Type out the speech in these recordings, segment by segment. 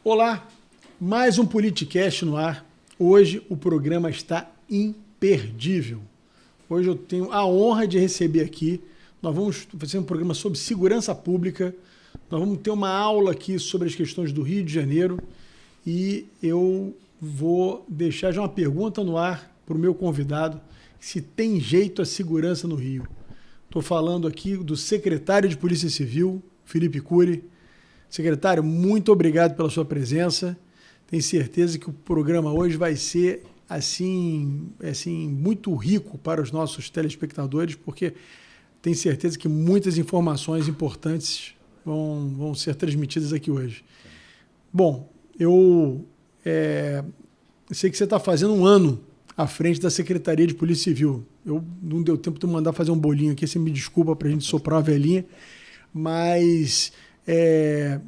Olá, mais um Politicast no ar. Hoje o programa está imperdível. Hoje eu tenho a honra de receber aqui, nós vamos fazer um programa sobre segurança pública, nós vamos ter uma aula aqui sobre as questões do Rio de Janeiro e eu vou deixar já uma pergunta no ar para o meu convidado, se tem jeito a segurança no Rio. Estou falando aqui do secretário de Polícia Civil, Felipe Cury. Secretário, muito obrigado pela sua presença. Tenho certeza que o programa hoje vai ser assim muito rico para os nossos telespectadores, porque tenho certeza que muitas informações importantes vão ser transmitidas aqui hoje. Bom, eu sei que você está fazendo um ano à frente da Secretaria de Polícia Civil. Não deu tempo de eu mandar fazer um bolinho aqui, você me desculpa para a gente soprar uma velhinha, mas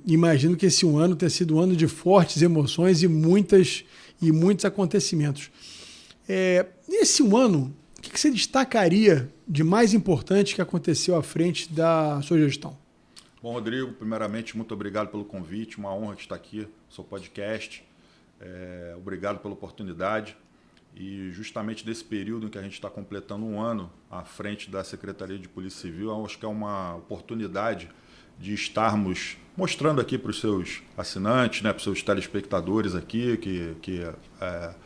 imagino que esse ano tenha sido um ano de fortes emoções e muitos acontecimentos. Nesse ano, o que você destacaria de mais importante que aconteceu à frente da sua gestão? Bom, Rodrigo, primeiramente, muito obrigado pelo convite, uma honra estar aqui no seu podcast. Obrigado pela oportunidade. E justamente nesse período em que a gente está completando um ano à frente da Secretaria de Polícia Civil, eu acho que é uma oportunidade de estarmos mostrando aqui para os seus assinantes, né, para os seus telespectadores aqui que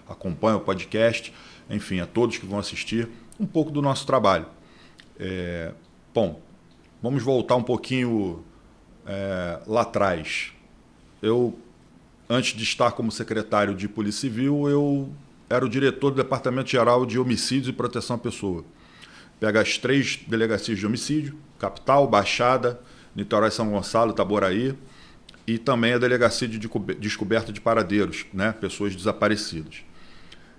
acompanham o podcast, enfim, a todos que vão assistir, um pouco do nosso trabalho. Bom, vamos voltar um pouquinho lá atrás. Antes de estar como secretário de Polícia Civil, eu era o diretor do Departamento Geral de Homicídios e Proteção à Pessoa. Pega as 3 delegacias de homicídio, Capital, Baixada, Niterói, São Gonçalo, Itaboraí, e também a Delegacia de Descoberta de Paradeiros, né, pessoas desaparecidas.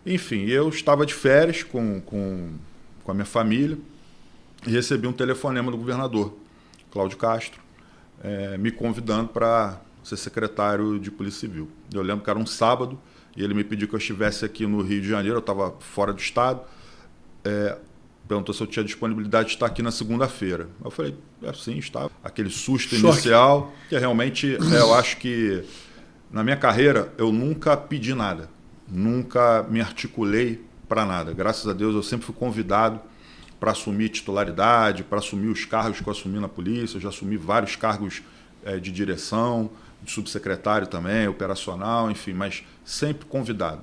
Enfim, eu estava de férias com a minha família e recebi um telefonema do governador, Cláudio Castro, me convidando para ser secretário de Polícia Civil. Eu lembro que era um sábado e ele me pediu que eu estivesse aqui no Rio de Janeiro, eu estava fora do estado, perguntou se eu tinha disponibilidade de estar aqui na segunda-feira. Eu falei, sim, estava. Aquele susto inicial, que realmente, eu acho que na minha carreira eu nunca pedi nada, nunca me articulei para nada. Graças a Deus eu sempre fui convidado para assumir titularidade, para assumir os cargos que eu assumi na polícia. Eu já assumi vários cargos de direção, de subsecretário também, operacional, enfim, mas sempre convidado.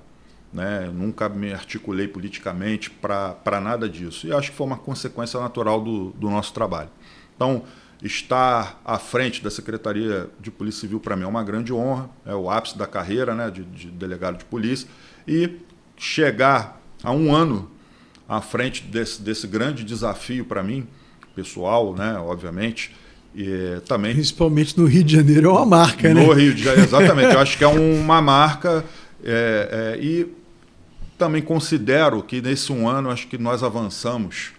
Né? Eu nunca me articulei politicamente para nada disso. E acho que foi uma consequência natural do nosso trabalho. Então, estar à frente da Secretaria de Polícia Civil, para mim, é uma grande honra, é o ápice da carreira, né, de delegado de polícia, e chegar a um ano à frente desse grande desafio para mim, pessoal, né, obviamente, e também... Principalmente no Rio de Janeiro é uma marca, né? No Rio de Janeiro, exatamente. Eu acho que é uma marca e também considero que nesse um ano acho que nós avançamos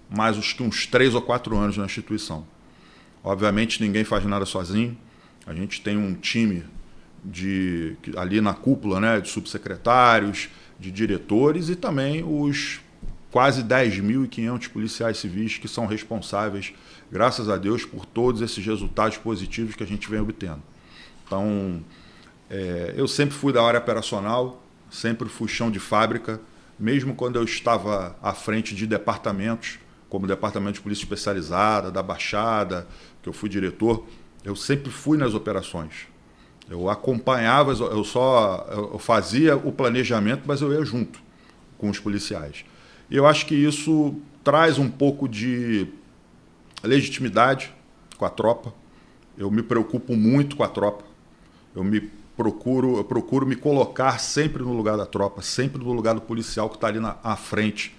mais uns 3 ou 4 anos na instituição. Obviamente ninguém faz nada sozinho. A gente tem um time ali na cúpula, né, de subsecretários, de diretores e também os quase 10.500 policiais civis que são responsáveis, graças a Deus, por todos esses resultados positivos que a gente vem obtendo. Então, eu sempre fui da área operacional, sempre fui chão de fábrica, mesmo quando eu estava à frente de departamentos, como o Departamento de Polícia Especializada, da Baixada, que eu fui diretor, eu sempre fui nas operações. Eu acompanhava, eu fazia o planejamento, mas eu ia junto com os policiais. E eu acho que isso traz um pouco de legitimidade com a tropa. Eu me preocupo muito com a tropa. Eu procuro me colocar sempre no lugar da tropa, sempre no lugar do policial que está ali à frente,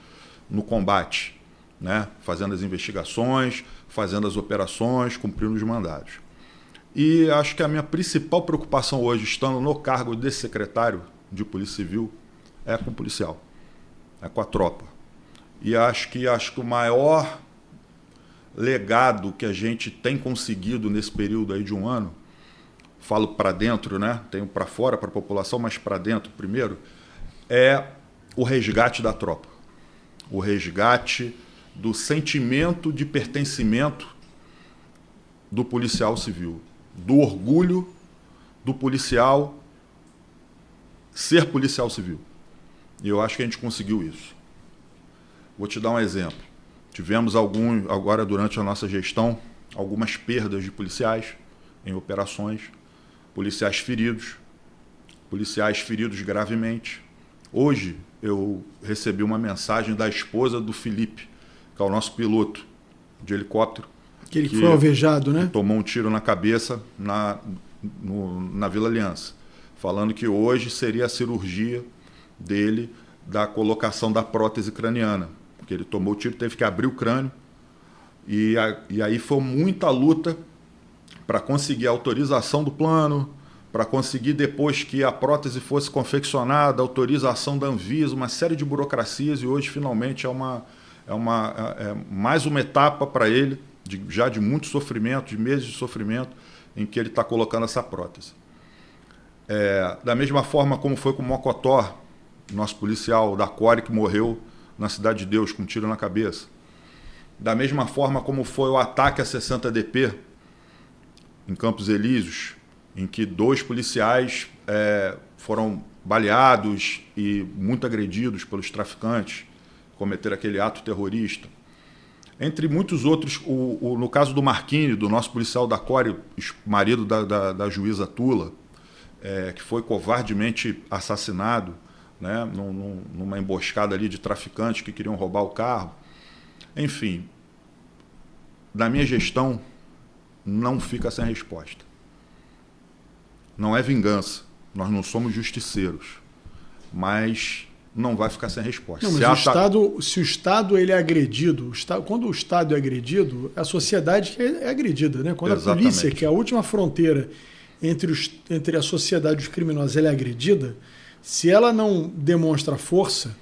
no combate, né? Fazendo as investigações, fazendo as operações, cumprindo os mandados. E acho que a minha principal preocupação hoje, estando no cargo de secretário de Polícia Civil, é com o policial, é com a tropa. E acho que o maior legado que a gente tem conseguido nesse período aí de um ano, falo para dentro, né? Tenho para fora, para a população, mas para dentro primeiro, é o resgate da tropa. O resgate do sentimento de pertencimento do policial civil, do orgulho do policial ser policial civil. E eu acho que a gente conseguiu isso. Vou te dar um exemplo. Tivemos agora durante a nossa gestão, algumas perdas de policiais em operações, policiais feridos gravemente. Hoje eu recebi uma mensagem da esposa do Felipe, que é o nosso piloto de helicóptero. Que foi alvejado, né? Tomou um tiro na cabeça na Vila Aliança, falando que hoje seria a cirurgia dele da colocação da prótese craniana, porque ele tomou o tiro, teve que abrir o crânio, e aí foi muita luta para conseguir a autorização do plano, para conseguir, depois que a prótese fosse confeccionada, a autorização da Anvisa, uma série de burocracias, e hoje finalmente é mais uma etapa para ele, já de muito sofrimento, de meses de sofrimento, em que ele está colocando essa prótese. Da mesma forma como foi com o Mocotó, nosso policial da Core, que morreu na Cidade de Deus com um tiro na cabeça. Da mesma forma como foi o ataque a 60DP em Campos Elíseos, em que 2 policiais foram baleados e muito agredidos pelos traficantes, cometeram aquele ato terrorista. Entre muitos outros, no caso do Marquinhos, do nosso policial da Core, marido da juíza Tula, que foi covardemente assassinado, né, numa emboscada ali de traficantes que queriam roubar o carro. Enfim, na minha gestão, não fica sem resposta. Não é vingança, nós não somos justiceiros, mas não vai ficar sem resposta. Não, mas se o Estado ele é agredido, quando o Estado é agredido, a sociedade é agredida, né? Quando Exatamente. A polícia, que é a última fronteira entre a sociedade e os criminosos, ela é agredida, se ela não demonstra força,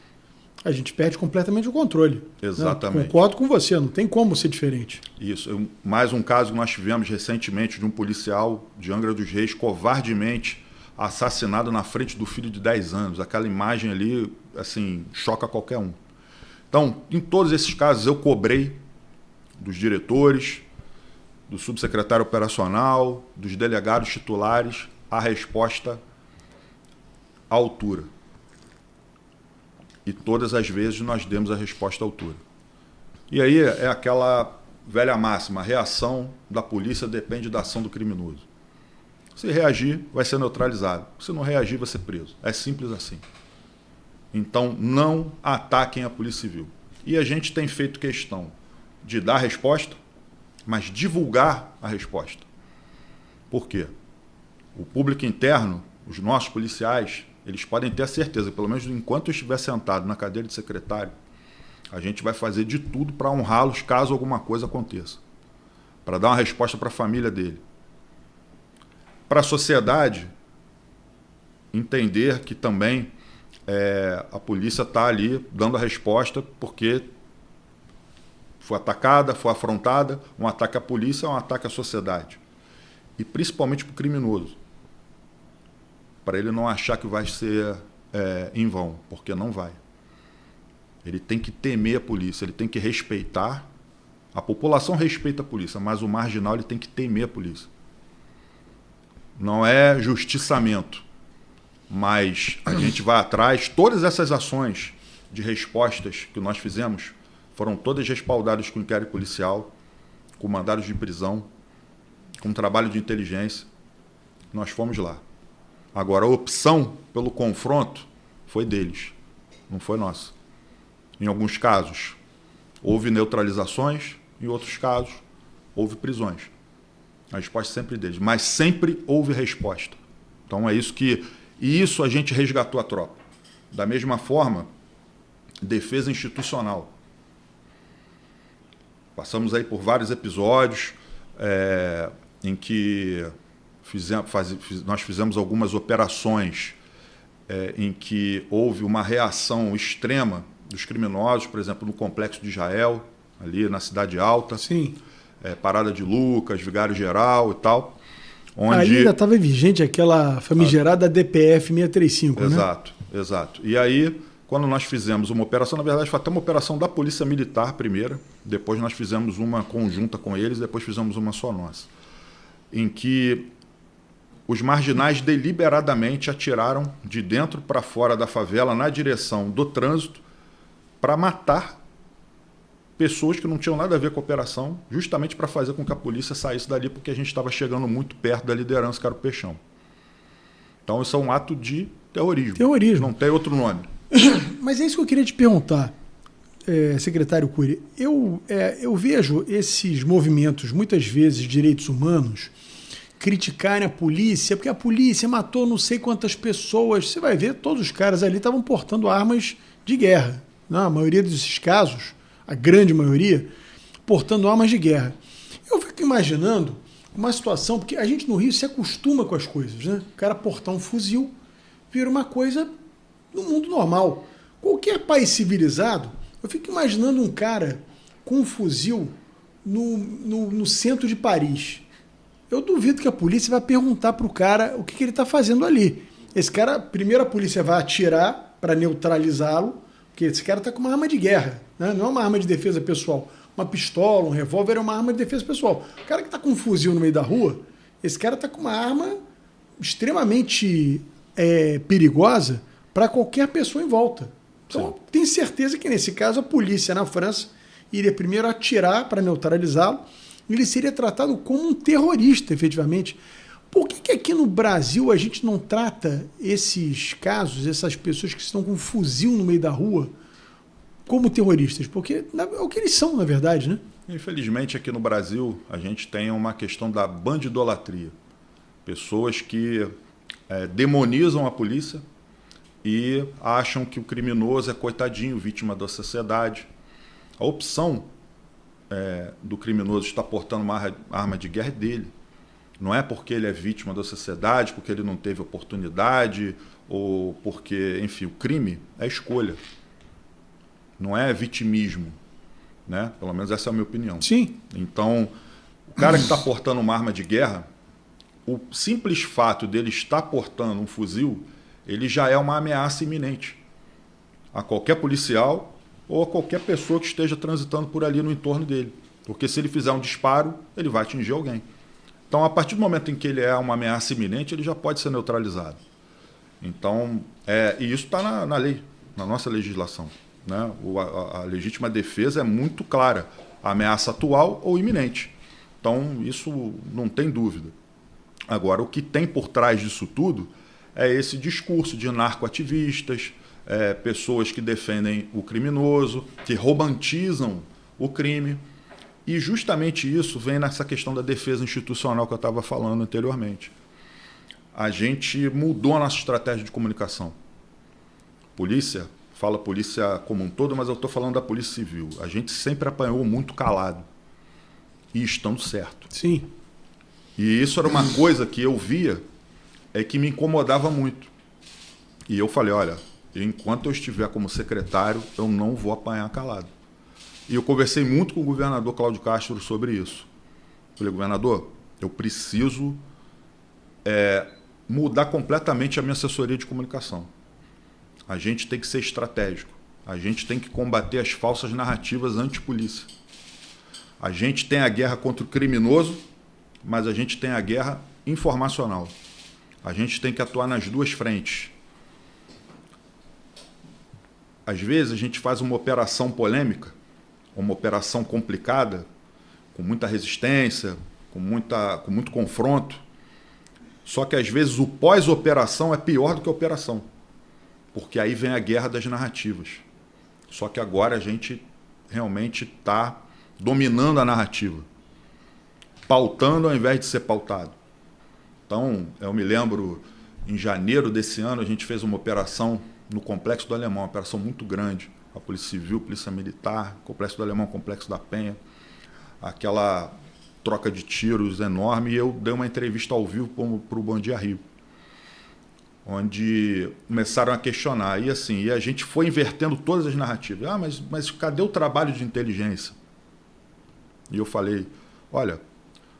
a gente perde completamente o controle. Exatamente. Né? Concordo com você, não tem como ser diferente. Isso. Mais um caso que nós tivemos recentemente de um policial de Angra dos Reis covardemente assassinado na frente do filho de 10 anos. Aquela imagem ali, assim, choca qualquer um. Então, em todos esses casos, eu cobrei dos diretores, do subsecretário operacional, dos delegados titulares, a resposta à altura. E todas as vezes nós demos a resposta à altura. E aí é aquela velha máxima, a reação da polícia depende da ação do criminoso. Se reagir, vai ser neutralizado. Se não reagir, vai ser preso. É simples assim. Então, não ataquem a Polícia Civil. E a gente tem feito questão de dar a resposta, mas divulgar a resposta. Por quê? O público interno, os nossos policiais, eles podem ter a certeza, pelo menos enquanto eu estiver sentado na cadeira de secretário, a gente vai fazer de tudo para honrá-los caso alguma coisa aconteça. Para dar uma resposta para a família dele. Para a sociedade entender que também a polícia está ali dando a resposta porque foi atacada, foi afrontada. Um ataque à polícia é um ataque à sociedade. E principalmente para o criminoso. Para ele não achar que vai ser em vão, porque não vai. Ele tem que temer a polícia, ele tem que respeitar. A população respeita a polícia, mas o marginal ele tem que temer a polícia. Não é justiçamento, mas a gente vai atrás. Todas essas ações de respostas que nós fizemos foram todas respaldadas com inquérito policial, com mandados de prisão, com trabalho de inteligência. Nós fomos lá. Agora, a opção pelo confronto foi deles, não foi nossa. Em alguns casos, houve neutralizações, em outros casos, houve prisões. A resposta sempre deles, mas sempre houve resposta. Então é isso que... E isso a gente resgatou a tropa. Da mesma forma, defesa institucional. Passamos aí por vários episódios em que nós fizemos algumas operações em que houve uma reação extrema dos criminosos, por exemplo, no Complexo de Israel, ali na Cidade Alta. Sim. Parada de Lucas, Vigário Geral e tal. Onde... Ali ainda estava vigente aquela famigerada DPF 635, exato, né? Exato. E aí, quando nós fizemos uma operação, na verdade foi até uma operação da Polícia Militar primeiro, depois nós fizemos uma conjunta com eles, depois fizemos uma só nossa, em que os marginais deliberadamente atiraram de dentro para fora da favela na direção do trânsito para matar pessoas que não tinham nada a ver com a operação, justamente para fazer com que a polícia saísse dali, porque a gente estava chegando muito perto da liderança, que era o Peixão. Então, isso é um ato de terrorismo. Terrorismo. Não tem outro nome. Mas é isso que eu queria te perguntar, secretário Cury. Eu vejo esses movimentos, muitas vezes, de direitos humanos, criticarem a polícia, porque a polícia matou não sei quantas pessoas. Você vai ver, todos os caras ali estavam portando armas de guerra. Não, a maioria desses casos, a grande maioria, portando armas de guerra. Eu fico imaginando uma situação, porque a gente no Rio se acostuma com as coisas, né? O cara portar um fuzil vira uma coisa no mundo normal. Qualquer país civilizado, eu fico imaginando um cara com um fuzil no centro de Paris. Eu duvido que a polícia vai perguntar para o cara o que ele está fazendo ali. Esse cara, primeiro a polícia vai atirar para neutralizá-lo, porque esse cara está com uma arma de guerra, né? Não é uma arma de defesa pessoal. Uma pistola, um revólver é uma arma de defesa pessoal. O cara que está com um fuzil no meio da rua, esse cara está com uma arma extremamente perigosa para qualquer pessoa em volta. Então, tenho certeza que nesse caso a polícia na França iria primeiro atirar para neutralizá-lo, e ele seria tratado como um terrorista, efetivamente. Por que aqui no Brasil a gente não trata esses casos, essas pessoas que estão com um fuzil no meio da rua, como terroristas? Porque é o que eles são, na verdade, né? Infelizmente, aqui no Brasil, a gente tem uma questão da bandidolatria. Pessoas que demonizam a polícia e acham que o criminoso é coitadinho, vítima da sociedade. A opção do criminoso estar portando uma arma de guerra é dele. Não é porque ele é vítima da sociedade, porque ele não teve oportunidade, ou porque, enfim, o crime é escolha. Não é vitimismo, né? Pelo menos essa é a minha opinião. Sim. Então, o cara que está portando uma arma de guerra, o simples fato dele estar portando um fuzil, ele já é uma ameaça iminente a qualquer policial ou a qualquer pessoa que esteja transitando por ali no entorno dele. Porque se ele fizer um disparo, ele vai atingir alguém. Então, a partir do momento em que ele é uma ameaça iminente, ele já pode ser neutralizado. Então, e isso está na lei, na nossa legislação, né? A legítima defesa é muito clara, a ameaça atual ou iminente. Então, isso não tem dúvida. Agora, o que tem por trás disso tudo é esse discurso de narcoativistas, pessoas que defendem o criminoso, que romantizam o crime. E justamente isso vem nessa questão da defesa institucional que eu estava falando anteriormente. A gente mudou a nossa estratégia de comunicação. Polícia, fala polícia como um todo, mas eu estou falando da polícia civil. A gente sempre apanhou muito calado. E estando certo. Sim. E isso era uma coisa que eu via, que me incomodava muito. E eu falei, olha, enquanto eu estiver como secretário, eu não vou apanhar calado. E eu conversei muito com o governador Cláudio Castro sobre isso. Falei, governador, eu preciso mudar completamente a minha assessoria de comunicação. A gente tem que ser estratégico. A gente tem que combater as falsas narrativas anti-polícia. A gente tem a guerra contra o criminoso, mas a gente tem a guerra informacional. A gente tem que atuar nas duas frentes. Às vezes a gente faz uma operação polêmica, uma operação complicada, com muita resistência, com muito confronto. Só que às vezes o pós-operação é pior do que a operação. Porque aí vem a guerra das narrativas. Só que agora a gente realmente está dominando a narrativa. Pautando ao invés de ser pautado. Então, eu me lembro, em janeiro desse ano, a gente fez uma operação no Complexo do Alemão, uma operação muito grande. A Polícia Civil, Polícia Militar, Complexo do Alemão, Complexo da Penha. Aquela troca de tiros enorme. E eu dei uma entrevista ao vivo para o Bom Dia Rio, onde começaram a questionar. E assim, a gente foi invertendo todas as narrativas. Ah, mas cadê o trabalho de inteligência? E eu falei, olha,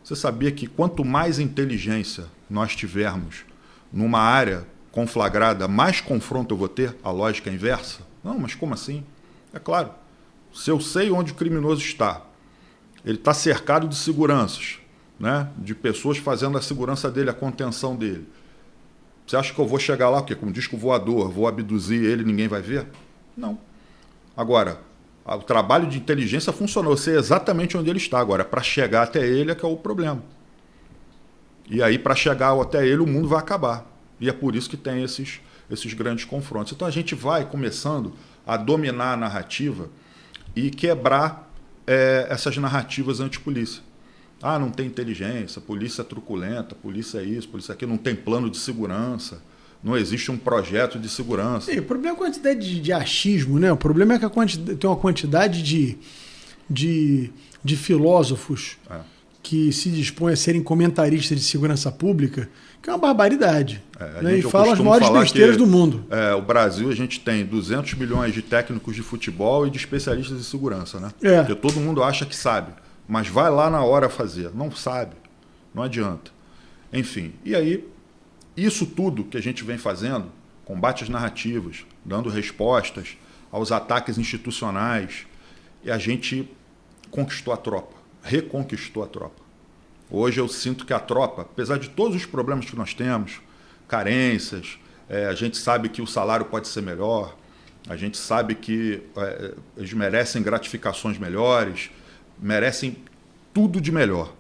você sabia que quanto mais inteligência nós tivermos numa área conflagrada, mais confronto eu vou ter? A lógica é inversa? Não, mas como assim? É claro, se eu sei onde o criminoso está, ele está cercado de seguranças, né, de pessoas fazendo a segurança dele, a contenção dele. Você acha que eu vou chegar lá, porque como disco voador, vou abduzir ele e ninguém vai ver? Não. Agora, o trabalho de inteligência funcionou. Eu sei exatamente onde ele está. Agora, para chegar até ele é que é o problema. E aí, para chegar até ele, o mundo vai acabar. E é por isso que tem esses grandes confrontos. Então, a gente vai começando a dominar a narrativa e quebrar essas narrativas antipolícia. Ah, não tem inteligência, polícia é truculenta, polícia é isso, polícia é aquilo, não tem plano de segurança, não existe um projeto de segurança. O problema é a quantidade de achismo, né? O problema é que tem uma quantidade de filósofos que se dispõem a serem comentaristas de segurança pública, que é uma barbaridade. Né? E falam as maiores besteiras do mundo. O Brasil, a gente tem 200 milhões de técnicos de futebol e de especialistas em segurança, né? Porque todo mundo acha que sabe. Mas vai lá na hora fazer. Não sabe. Não adianta. Enfim, e aí, isso tudo que a gente vem fazendo, combate às narrativas, dando respostas aos ataques institucionais, e a gente conquistou a tropa, reconquistou a tropa. Hoje eu sinto que a tropa, apesar de todos os problemas que nós temos, carências, a gente sabe que o salário pode ser melhor, a gente sabe que eles merecem gratificações melhores, merecem tudo de melhor.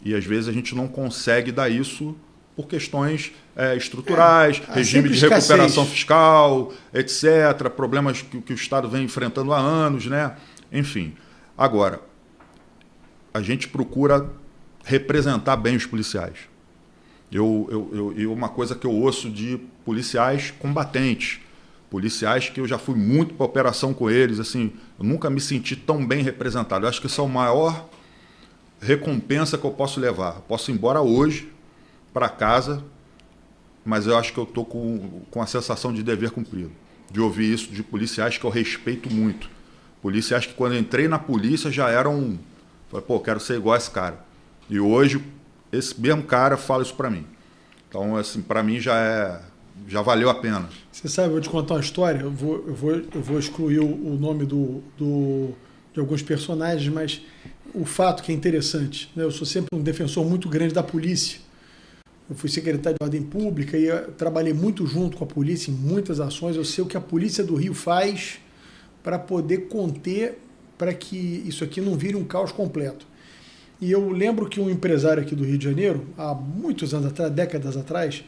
E às vezes a gente não consegue dar isso por questões estruturais, regime de recuperação fiscal, etc., problemas que o Estado vem enfrentando há anos, né? Enfim. Agora, a gente procura representar bem os policiais. E uma coisa que eu ouço de policiais combatentes, policiais que eu já fui muito para operação com eles, assim, eu nunca me senti tão bem representado. Eu acho que isso é a maior recompensa que eu posso levar. Eu posso ir embora hoje para casa, mas eu acho que eu estou com a sensação de dever cumprido, de ouvir isso de policiais que eu respeito muito. Policiais que quando eu entrei na polícia já eram... Falei, pô, quero ser igual a esse cara. E hoje esse mesmo cara fala isso para mim. Então, assim, para mim já valeu a pena. Você sabe, eu vou te contar uma história, eu vou excluir o nome de alguns personagens, mas o fato que é interessante, né? Eu sou sempre um defensor muito grande da polícia. Eu fui secretário de Ordem Pública e trabalhei muito junto com a polícia em muitas ações. Eu sei o que a Polícia do Rio faz para poder conter, para que isso aqui não vire um caos completo. E eu lembro que um empresário aqui do Rio de Janeiro, há muitos anos atrás, décadas atrás,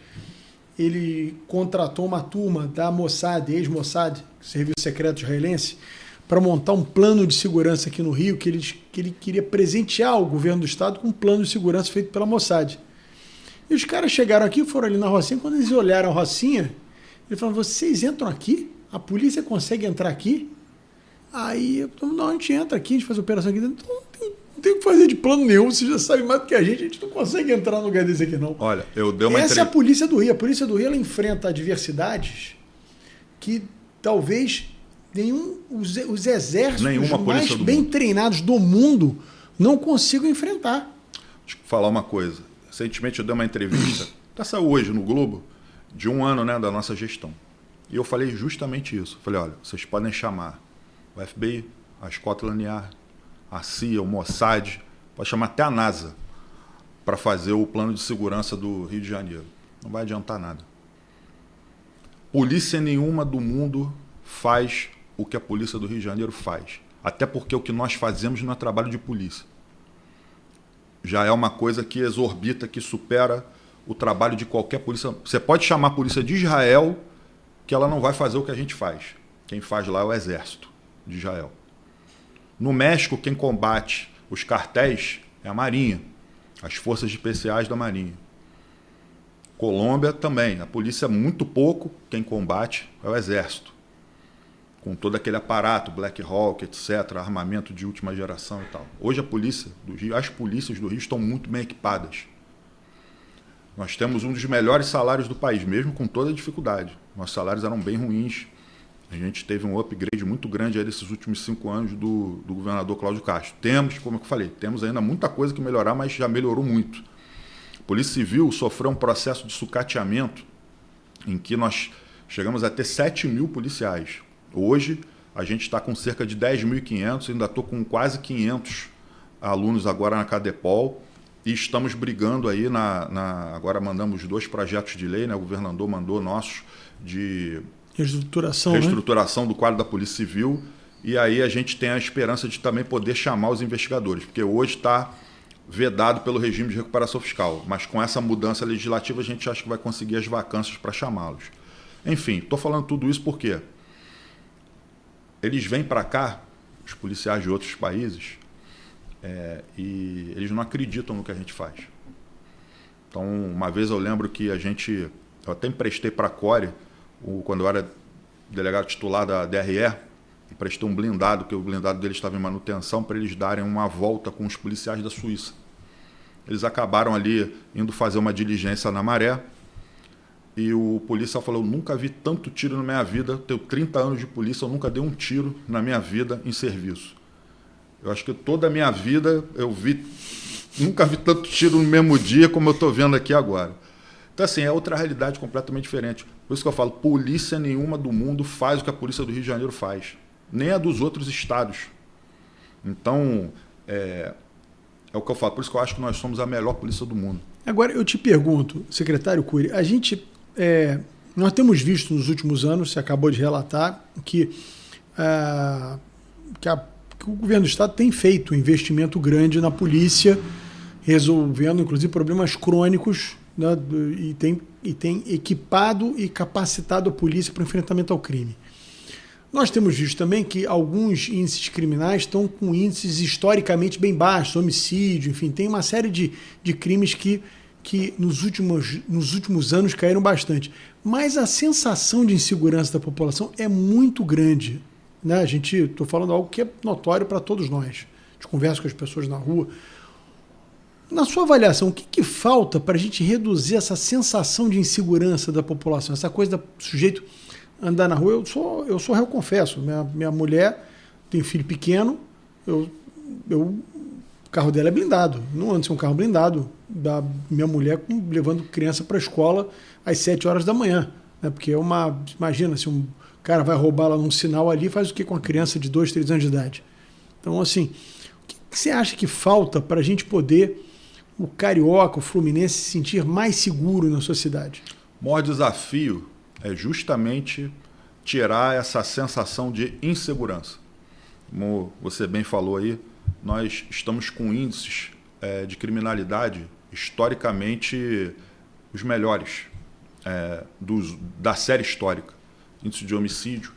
ele contratou uma turma da Mossad, ex-Mossad, Serviço Secreto Israelense, para montar um plano de segurança aqui no Rio, que ele queria presentear o governo do estado com um plano de segurança feito pela Mossad. E os caras chegaram aqui, foram ali na Rocinha, quando eles olharam a Rocinha, ele falou, vocês entram aqui? A polícia consegue entrar aqui? Aí, não, a gente entra aqui, a gente faz operação aqui dentro, então não tem o que fazer de plano nenhum, você já sabe mais do que a gente não consegue entrar no lugar desse aqui não. Olha, eu dei uma Essa é a Polícia do Rio. A Polícia do Rio ela enfrenta adversidades que talvez os exércitos mais bem treinados do mundo não consigam enfrentar. Deixa eu falar uma coisa. Recentemente eu dei uma entrevista, saiu hoje no Globo, de 1 ano, né, da nossa gestão. E eu falei justamente isso. Falei, olha, vocês podem chamar o FBI, a Scotland Yard, a CIA, o Mossad, pode chamar até a NASA para fazer o plano de segurança do Rio de Janeiro. Não vai adiantar nada. Polícia nenhuma do mundo faz o que a polícia do Rio de Janeiro faz. Até porque o que nós fazemos não é trabalho de polícia. Já é uma coisa que exorbita, que supera o trabalho de qualquer polícia. Você pode chamar a polícia de Israel, que ela não vai fazer o que a gente faz. Quem faz lá é o exército de Israel. No México, quem combate os cartéis é a Marinha, as forças especiais da Marinha. Colômbia também, a polícia é muito pouco, quem combate é o exército. Com todo aquele aparato, Black Hawk, etc., armamento de última geração e tal. Hoje a polícia do Rio, as polícias do Rio estão muito bem equipadas. Nós temos um dos melhores salários do país, mesmo com toda a dificuldade. Nossos salários eram bem ruins. A gente teve um upgrade muito grande aí desses últimos 5 anos do governador Cláudio Castro. Temos, como eu falei, temos ainda muita coisa que melhorar, mas já melhorou muito. A Polícia Civil sofreu um processo de sucateamento em que nós chegamos a ter 7 mil policiais. Hoje, a gente está com cerca de 10.500, ainda estou com quase 500 alunos agora na Cadepol, E estamos brigando aí, agora mandamos 2 projetos de lei, né? O governador mandou nossos de reestruturação do quadro da Polícia Civil, e aí a gente tem a esperança de também poder chamar os investigadores, porque hoje está vedado pelo regime de recuperação fiscal, mas com essa mudança legislativa a gente acha que vai conseguir as vacâncias para chamá-los. Enfim, estou falando tudo isso porque eles vêm para cá, os policiais de outros países, e eles não acreditam no que a gente faz. Então, uma vez eu lembro que eu até emprestei para a Core, quando eu era delegado titular da DRE, emprestei um blindado, que o blindado deles estava em manutenção, para eles darem uma volta com os policiais da Suíça. Eles acabaram ali indo fazer uma diligência na Maré, e o policial falou: eu nunca vi tanto tiro na minha vida, tenho 30 anos de polícia, eu nunca dei um tiro na minha vida em serviço. Eu acho que toda a minha vida nunca vi tanto tiro no mesmo dia como eu estou vendo aqui agora. Então, assim, é outra realidade completamente diferente. Por isso que eu falo, polícia nenhuma do mundo faz o que a polícia do Rio de Janeiro faz. Nem a dos outros estados. Então, é o que eu falo. Por isso que eu acho que nós somos a melhor polícia do mundo. Agora, eu te pergunto, secretário Cury, nós temos visto nos últimos anos, você acabou de relatar, que o governo do estado tem feito um investimento grande na polícia, resolvendo, inclusive, problemas crônicos, né, e tem equipado e capacitado a polícia para o enfrentamento ao crime. Nós temos visto também que alguns índices criminais estão com índices historicamente bem baixos, homicídio, enfim, tem uma série de crimes que nos últimos anos caíram bastante. Mas a sensação de insegurança da população é muito grande. Né? Estou falando algo que é notório para todos nós. A gente conversa com as pessoas na rua. Na sua avaliação, o que falta para a gente reduzir essa sensação de insegurança da população? Essa coisa do sujeito andar na rua. Eu sou réu, confesso. Minha mulher tem um filho pequeno, o carro dela é blindado. Não anda sem um carro blindado. Da minha mulher levando criança para a escola às 7 horas da manhã. Né? Porque imagina, se um cara vai roubar lá num sinal ali, faz o que com a criança de 2, 3 anos de idade? Então, assim, o que você acha que falta para a gente poder, o carioca, o fluminense, se sentir mais seguro na sua cidade? O maior desafio é justamente tirar essa sensação de insegurança. Como você bem falou aí, nós estamos com índices de criminalidade historicamente os melhores da série histórica. Índice de homicídio.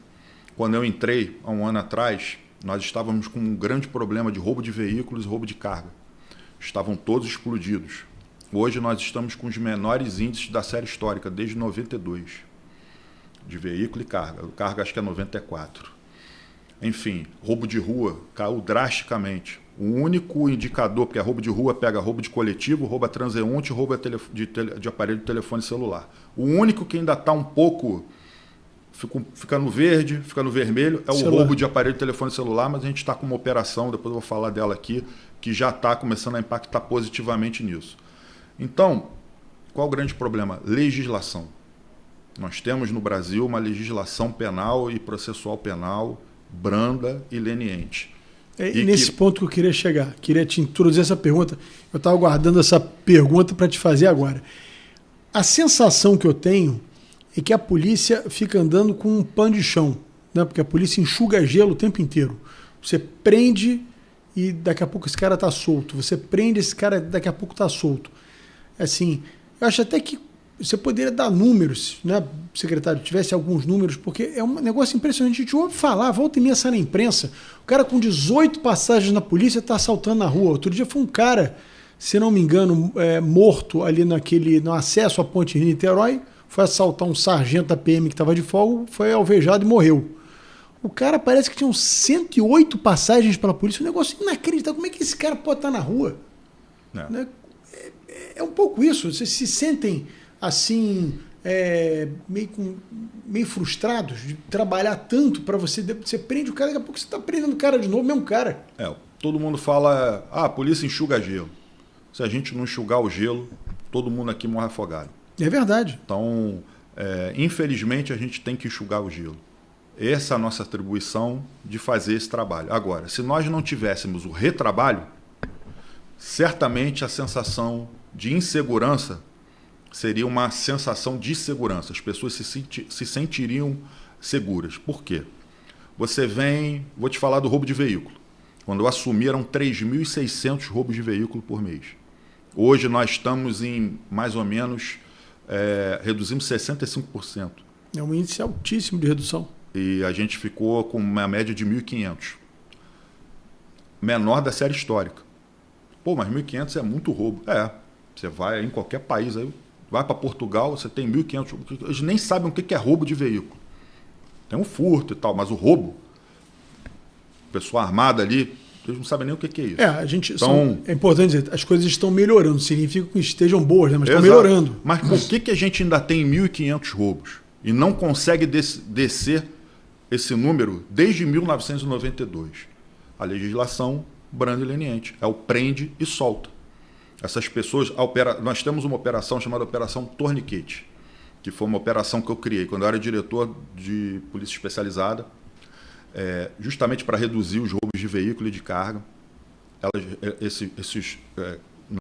Quando eu entrei, há um ano atrás, nós estávamos com um grande problema de roubo de veículos e roubo de carga. Estavam todos explodidos. Hoje nós estamos com os menores índices da série histórica, desde 92, de veículo e carga. O carga acho que é 94. Enfim, roubo de rua caiu drasticamente. O único indicador, porque roubo de rua pega roubo de coletivo, rouba transeunte, roubo de aparelho de telefone celular. O único que ainda está um pouco... Fica no verde, fica no vermelho, é o roubo de aparelho de telefone celular, mas a gente está com uma operação, depois eu vou falar dela aqui, que já está começando a impactar positivamente nisso. Então, qual o grande problema? Legislação. Nós temos no Brasil uma legislação penal e processual penal branda e leniente. Nesse ponto que eu queria chegar, queria te introduzir essa pergunta, eu estava guardando essa pergunta para te fazer agora. A sensação que eu tenho é que a polícia fica andando com um pano de chão, né? Porque a polícia enxuga gelo o tempo inteiro. Você prende e daqui a pouco esse cara está solto. Você prende esse cara daqui a pouco está solto. Assim, eu acho até que você poderia dar números, né, secretário, tivesse alguns números, porque é um negócio impressionante. A gente ouve falar, volta e meia sai na imprensa, o cara com 18 passagens na polícia está assaltando na rua. Outro dia foi um cara, se não me engano, morto ali no acesso à Ponte Rio-Niterói, foi assaltar um sargento da PM que estava de folga, foi alvejado e morreu. O cara parece que tinha 108 passagens pela polícia, um negócio inacreditável. Como é que esse cara pode estar na rua? Né? É um pouco isso. Vocês se sentem assim, meio frustrados de trabalhar tanto para você prende o cara, daqui a pouco você está prendendo o cara de novo, mesmo cara. Todo mundo fala, a polícia enxuga gelo. Se a gente não enxugar o gelo, todo mundo aqui morre afogado. É verdade. Então, infelizmente, a gente tem que enxugar o gelo. Essa é a nossa atribuição de fazer esse trabalho. Agora, se nós não tivéssemos o retrabalho, certamente a sensação de insegurança seria uma sensação de segurança. As pessoas se sentiriam seguras. Por quê? Você vem... Vou te falar do roubo de veículo. Quando eu assumi, eram 3.600 roubos de veículo por mês. Hoje nós estamos em mais ou menos... reduzimos 65%. É um índice altíssimo de redução. E a gente ficou com uma média de 1.500. Menor da série histórica. Pô, mas 1.500 é muito roubo. Você vai em qualquer país, aí vai para Portugal, você tem 1.500. Eles nem sabem o que é roubo de veículo. Tem um furto e tal, mas o roubo, pessoa armada ali, eles não sabem nem o que é isso. Então, é importante dizer, as coisas estão melhorando, significa que estejam boas, né? Mas estão melhorando. Mas por que a gente ainda tem 1.500 roubos e não consegue descer esse número desde 1992? A legislação branda e leniente. É o prende e solta. Essas pessoas... Nós temos uma operação chamada Operação Torniquete, que foi uma operação que eu criei quando eu era diretor de Polícia Especializada, justamente para reduzir os roubos de veículo e de carga.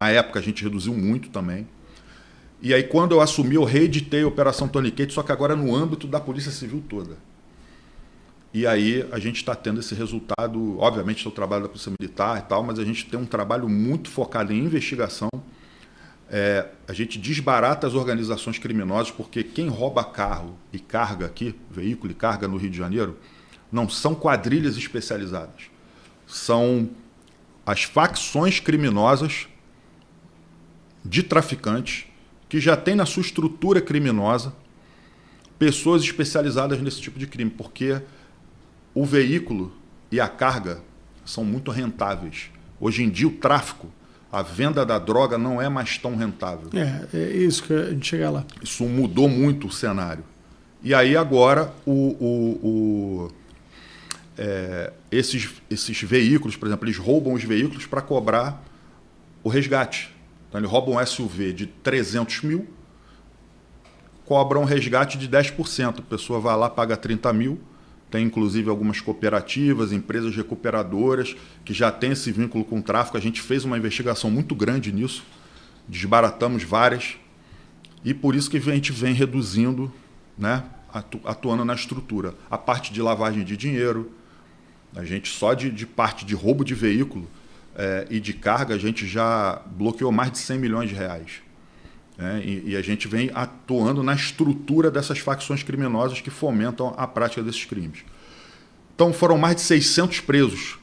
Na época a gente reduziu muito também. E aí quando eu assumi, eu reeditei a Operação Torniquete, só que agora no âmbito da Polícia Civil toda. E aí a gente está tendo esse resultado, obviamente, do trabalho da Polícia Militar e tal, mas a gente tem um trabalho muito focado em investigação. A gente desbarata as organizações criminosas, porque quem rouba carro e carga aqui, veículo e carga no Rio de Janeiro, não são quadrilhas especializadas. São as facções criminosas de traficantes que já têm na sua estrutura criminosa pessoas especializadas nesse tipo de crime, porque o veículo e a carga são muito rentáveis. Hoje em dia o tráfico, a venda da droga não é mais tão rentável. É isso que a gente chega lá. Isso mudou muito o cenário. E aí agora esses veículos, por exemplo, eles roubam os veículos para cobrar o resgate. Então eles roubam um SUV de 300 mil, cobram um resgate de 10%. A pessoa vai lá, paga 30 mil. Tem inclusive algumas cooperativas, empresas recuperadoras que já têm esse vínculo com o tráfico. A gente fez uma investigação muito grande nisso, desbaratamos várias, e por isso que a gente vem reduzindo, né, atuando na estrutura. A parte de lavagem de dinheiro, a gente só de parte de roubo de veículo e de carga, a gente já bloqueou mais de 100 milhões de reais. E a gente vem atuando na estrutura dessas facções criminosas que fomentam a prática desses crimes. Então foram mais de 600 presos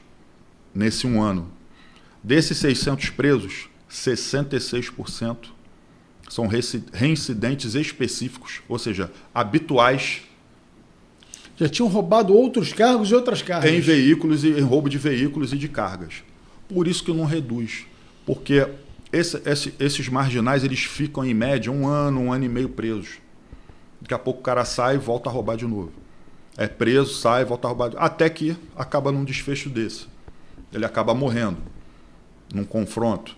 nesse um ano. Desses 600 presos, 66% são reincidentes específicos, ou seja, habituais. Já tinham roubado outros cargos e outras cargas. Em veículos, em roubo de veículos e de cargas. Por isso que não reduz, porque esses marginais, eles ficam em média um ano e meio presos. Daqui a pouco o cara sai e volta a roubar de novo. É preso, sai, volta a roubar de novo. Até que acaba num desfecho desse. Ele acaba morrendo num confronto,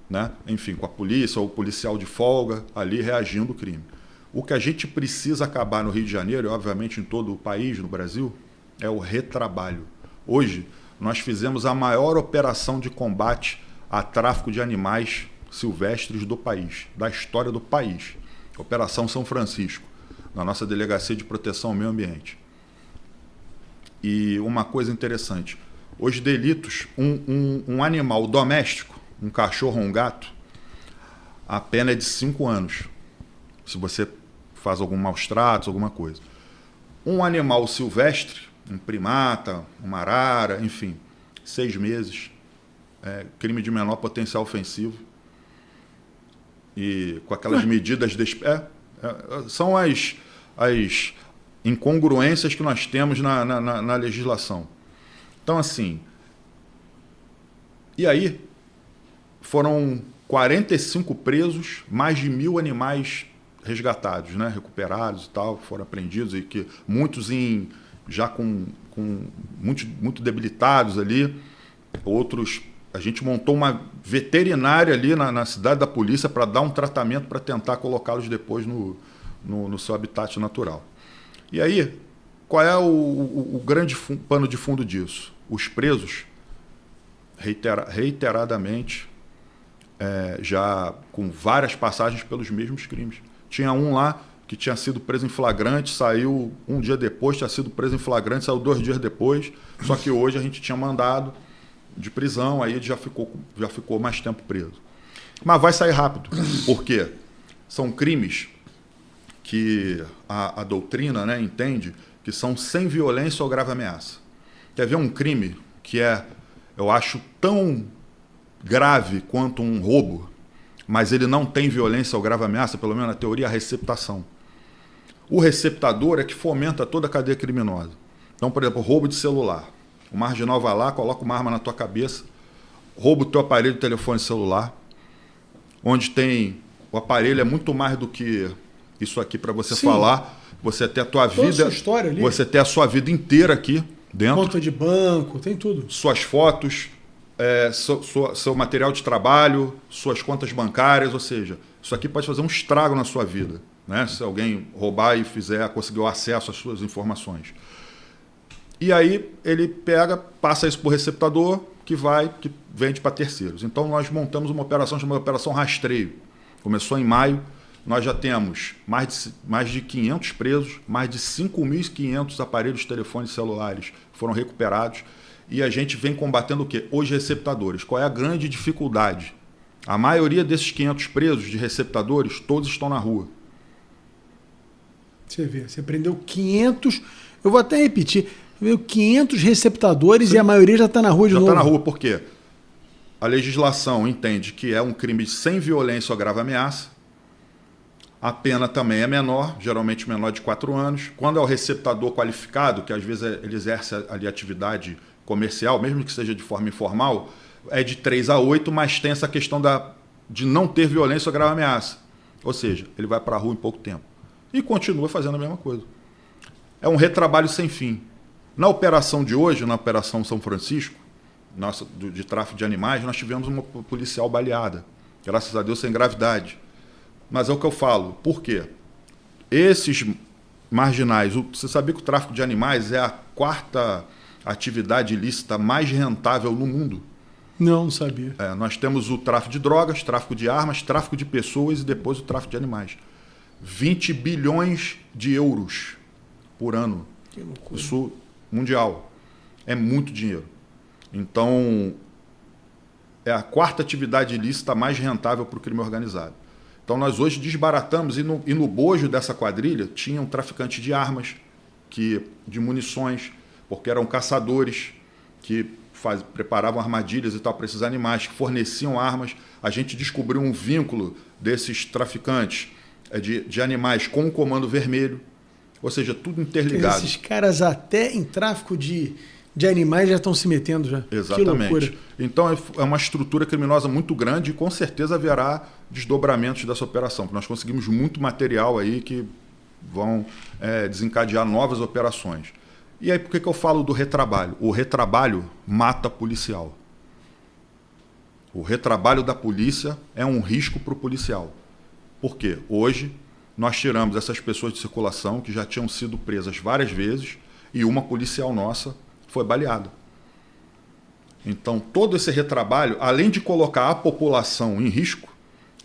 né? Enfim, com a polícia ou o policial de folga ali reagindo ao crime. O que a gente precisa acabar no Rio de Janeiro, e obviamente em todo o país, no Brasil, é o retrabalho. Hoje, nós fizemos a maior operação de combate a tráfico de animais silvestres do país, da história do país. Operação São Francisco, na nossa Delegacia de Proteção ao Meio Ambiente. E uma coisa interessante, os delitos, um animal doméstico, um cachorro ou um gato, a pena é de 5 anos, se você faz algum maus tratos, alguma coisa. Um animal silvestre, um primata, uma arara, enfim, 6 meses. Crime de menor potencial ofensivo. E com aquelas medidas... são as incongruências que nós temos na legislação. Então, assim... E aí, foram 45 presos, mais de 1.000 animais resgatados, né, recuperados e tal, foram apreendidos, e que muitos já com muito debilitados ali, outros... A gente montou uma veterinária ali na cidade da polícia para dar um tratamento para tentar colocá-los depois no seu habitat natural. E aí, qual é o grande pano de fundo disso? Os presos, reiteradamente, já com várias passagens pelos mesmos crimes. Tinha um lá que tinha sido preso em flagrante, saiu um dia depois, tinha sido preso em flagrante, saiu 2 dias depois, só que hoje a gente tinha mandado de prisão, aí ele já ficou mais tempo preso. Mas vai sair rápido. Por quê? São crimes que a doutrina, né, entende que são sem violência ou grave ameaça. Quer ver um crime que eu acho, tão grave quanto um roubo, mas ele não tem violência ou grave ameaça, pelo menos na teoria, a receptação. O receptador é que fomenta toda a cadeia criminosa. Então, por exemplo, roubo de celular. O marginal vai lá, coloca uma arma na tua cabeça, rouba o teu aparelho de telefone celular, onde tem... O aparelho é muito mais do que isso aqui para você falar. Você ter a tua vida... Toda a sua história ali. Você ter a sua vida inteira aqui dentro. Conta de banco, tem tudo. Suas fotos... seu material de trabalho, suas contas bancárias, ou seja, isso aqui pode fazer um estrago na sua vida, né? Se alguém roubar e conseguir o acesso às suas informações. E aí ele passa isso para o receptador, que vende para terceiros. Então nós montamos uma operação chamada Operação Rastreio. Começou em maio, nós já temos mais de 500 presos, mais de 5.500 aparelhos de telefones celulares foram recuperados. E a gente vem combatendo o quê? Os receptadores. Qual é a grande dificuldade? A maioria desses 500 presos de receptadores, todos estão na rua. Você vê, você prendeu 500... Eu vou até repetir. 500 receptadores. Sim. E a maioria já está na rua de novo. Já está na rua, por quê? A legislação entende que é um crime sem violência ou grave ameaça. A pena também é menor, geralmente menor de 4 anos. Quando é o receptador qualificado, que às vezes ele exerce ali atividade comercial, mesmo que seja de forma informal, é de 3 a 8, mas tem essa questão de não ter violência ou grave ameaça. Ou seja, ele vai para a rua em pouco tempo. E continua fazendo a mesma coisa. É um retrabalho sem fim. Na operação de hoje, na Operação São Francisco, nossa, de tráfico de animais, nós tivemos uma policial baleada. Graças a Deus, sem gravidade. Mas é o que eu falo. Por quê? Esses marginais... Você sabia que o tráfico de animais é a 4ª atividade ilícita mais rentável no mundo? Não sabia. Nós temos o tráfico de drogas, tráfico de armas, tráfico de pessoas e depois o tráfico de animais. 20 bilhões de euros por ano. Que loucura. Isso mundial. É muito dinheiro. Então, é a 4ª atividade ilícita mais rentável para o crime organizado. Então, nós hoje desbaratamos, e no bojo dessa quadrilha tinha um traficante de armas, de munições, porque eram caçadores que preparavam armadilhas e tal para esses animais, que forneciam armas. A gente descobriu um vínculo desses traficantes de animais com o Comando Vermelho, ou seja, tudo interligado. Esses caras até em tráfico de animais já estão se metendo já. Exatamente. Que loucura. Então é uma estrutura criminosa muito grande e com certeza haverá desdobramentos dessa operação, porque nós conseguimos muito material aí que vão desencadear novas operações. E aí por que eu falo do retrabalho? O retrabalho mata policial. O retrabalho da polícia é um risco para o policial. Por quê? Hoje nós tiramos essas pessoas de circulação que já tinham sido presas várias vezes e uma policial nossa foi baleada. Então, todo esse retrabalho, além de colocar a população em risco,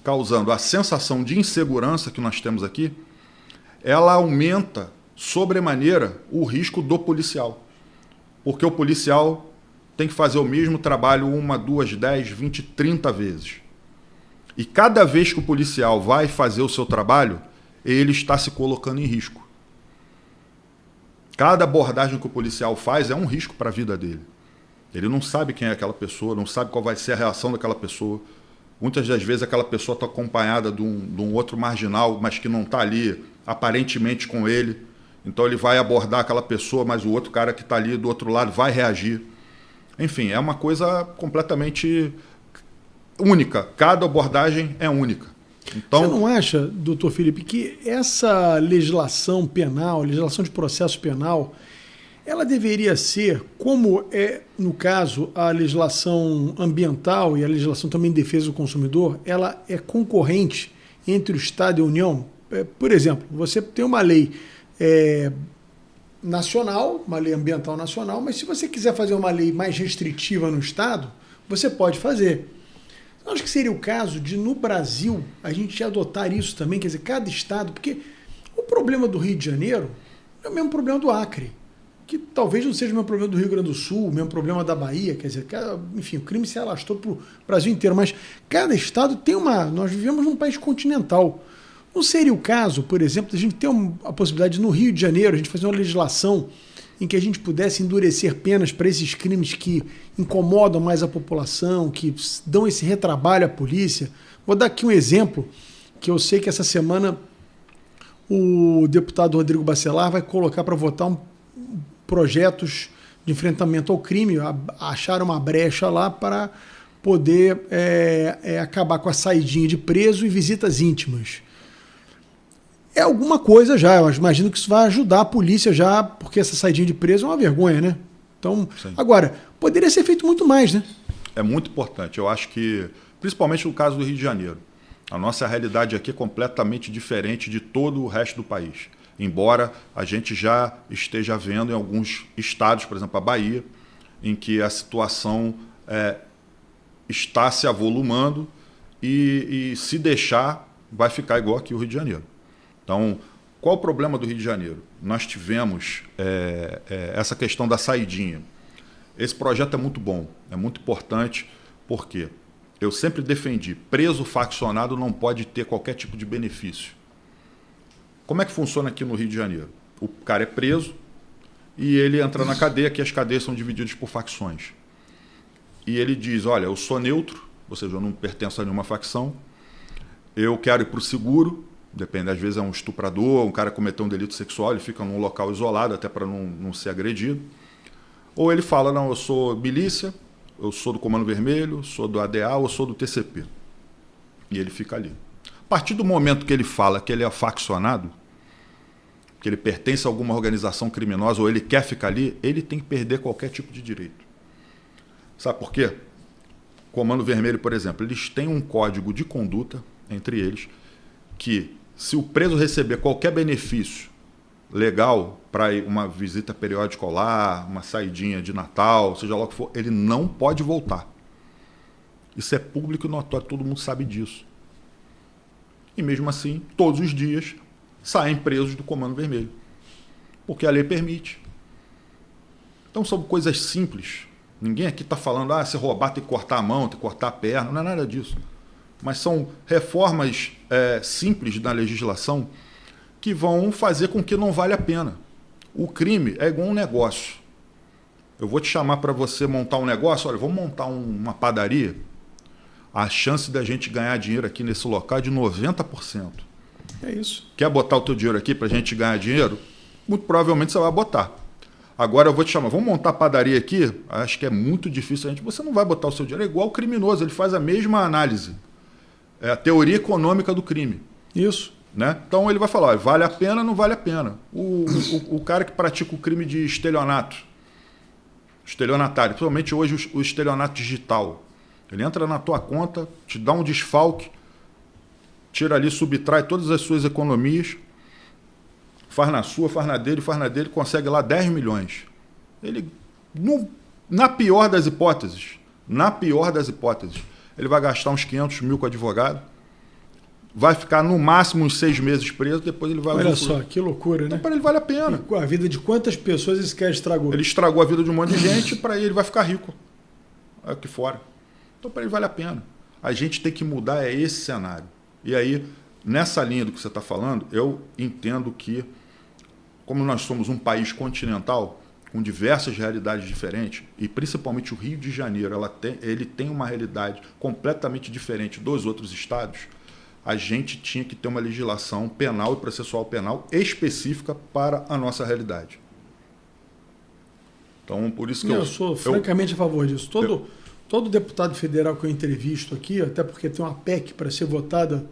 causando a sensação de insegurança que nós temos aqui, ela aumenta sobremaneira o risco do policial. Porque o policial tem que fazer o mesmo trabalho 1, 2, 10, 20, 30 vezes. E cada vez que o policial vai fazer o seu trabalho, ele está se colocando em risco. Cada abordagem que o policial faz é um risco para a vida dele. Ele não sabe quem é aquela pessoa, não sabe qual vai ser a reação daquela pessoa. Muitas das vezes aquela pessoa está acompanhada de um outro marginal, mas que não está ali aparentemente com ele. Então ele vai abordar aquela pessoa, mas o outro cara que está ali do outro lado vai reagir. Enfim, é uma coisa completamente única. Cada abordagem é única. Então, você não acha, doutor Felipe, que essa legislação penal, legislação de processo penal, ela deveria ser, como é, no caso, a legislação ambiental e a legislação também de defesa do consumidor, ela é concorrente entre o Estado e a União? Por exemplo, você tem uma lei nacional, uma lei ambiental nacional, mas se você quiser fazer uma lei mais restritiva no Estado, você pode fazer. Eu acho que seria o caso de, no Brasil, a gente adotar isso também, quer dizer, cada estado, porque o problema do Rio de Janeiro é o mesmo problema do Acre, que talvez não seja o mesmo problema do Rio Grande do Sul, o mesmo problema da Bahia, quer dizer, enfim, o crime se alastrou para o Brasil inteiro, mas cada estado tem uma... Nós vivemos num país continental. Não seria o caso, por exemplo, de a gente ter a possibilidade, no Rio de Janeiro, a gente fazer uma legislação em que a gente pudesse endurecer penas para esses crimes que incomodam mais a população, que dão esse retrabalho à polícia. Vou dar aqui um exemplo, que eu sei que essa semana o deputado Rodrigo Bacelar vai colocar para votar projetos de enfrentamento ao crime, achar uma brecha lá para poder acabar com a saidinha de preso e visitas íntimas. É alguma coisa já, eu imagino que isso vai ajudar a polícia já, porque essa saidinha de preso é uma vergonha, né? Então, sim. Agora, poderia ser feito muito mais, né? É muito importante. Eu acho que, principalmente no caso do Rio de Janeiro, a nossa realidade aqui é completamente diferente de todo o resto do país. Embora a gente já esteja vendo em alguns estados, por exemplo, a Bahia, em que a situação está se avolumando e se deixar, vai ficar igual aqui o Rio de Janeiro. Então, qual o problema do Rio de Janeiro? Nós tivemos essa questão da saidinha. Esse projeto é muito bom, é muito importante, porque eu sempre defendi, preso faccionado não pode ter qualquer tipo de benefício. Como é que funciona aqui no Rio de Janeiro? O cara é preso e ele entra na cadeia, que as cadeias são divididas por facções. E ele diz, olha, eu sou neutro, ou seja, eu não pertenço a nenhuma facção, eu quero ir para o seguro, depende, às vezes é um estuprador, um cara cometeu um delito sexual, ele fica num local isolado até para não ser agredido. Ou ele fala, não, eu sou milícia, eu sou do Comando Vermelho, sou do ADA ou sou do TCP. E ele fica ali. A partir do momento que ele fala que ele é faccionado, que ele pertence a alguma organização criminosa ou ele quer ficar ali, ele tem que perder qualquer tipo de direito. Sabe por quê? Comando Vermelho, por exemplo, eles têm um código de conduta entre eles que, se o preso receber qualquer benefício legal para uma visita periódica lá, uma saidinha de Natal, seja lá o que for, ele não pode voltar. Isso é público e notório, todo mundo sabe disso. E mesmo assim, todos os dias, saem presos do Comando Vermelho. Porque a lei permite. Então são coisas simples. Ninguém aqui está falando, se roubar tem que cortar a mão, tem que cortar a perna, não é nada disso. Mas são reformas simples da legislação que vão fazer com que não vale a pena. O crime é igual um negócio. Eu vou te chamar para você montar um negócio, olha, vamos montar uma padaria, a chance da gente ganhar dinheiro aqui nesse local é de 90%. É isso. Quer botar o teu dinheiro aqui para a gente ganhar dinheiro? Muito provavelmente você vai botar. Agora eu vou te chamar, vamos montar padaria aqui? Acho que é muito difícil. Você não vai botar o seu dinheiro. É igual o criminoso, ele faz a mesma análise. É a teoria econômica do crime. Isso. Né? Então ele vai falar, ó, vale a pena, não vale a pena. O cara que pratica o crime de estelionatário, principalmente hoje o estelionato digital, ele entra na tua conta, te dá um desfalque, tira ali, subtrai todas as suas economias, faz na sua, faz na dele, consegue lá 10 milhões. Ele, na pior das hipóteses, ele vai gastar uns 500 mil com advogado, vai ficar no máximo uns 6 meses preso, depois ele vai... Olha só, que loucura, né? Então para ele vale a pena. E a vida de quantas pessoas esse cara estragou? Ele estragou a vida de um monte de gente, para ele vai ficar rico aqui fora. Então para ele vale a pena. A gente tem que mudar esse cenário. E aí, nessa linha do que você está falando, eu entendo que, como nós somos um país continental, com diversas realidades diferentes, e principalmente o Rio de Janeiro, ele tem uma realidade completamente diferente dos outros estados, a gente tinha que ter uma legislação penal e processual penal específica para a nossa realidade. Então, por isso que eu sou francamente a favor disso. Todo deputado federal que eu entrevisto aqui, até porque tem uma PEC para ser votada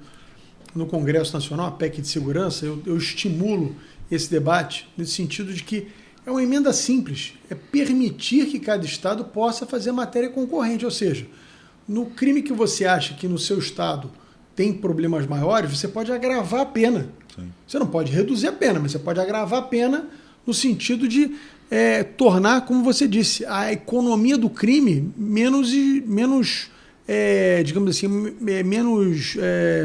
no Congresso Nacional, a PEC de segurança, eu estimulo esse debate nesse sentido de que é uma emenda simples, é permitir que cada estado possa fazer matéria concorrente, ou seja, no crime que você acha que no seu estado tem problemas maiores, você pode agravar a pena. Sim. Você não pode reduzir a pena, mas você pode agravar a pena no sentido de tornar, como você disse, a economia do crime menos digamos assim, menos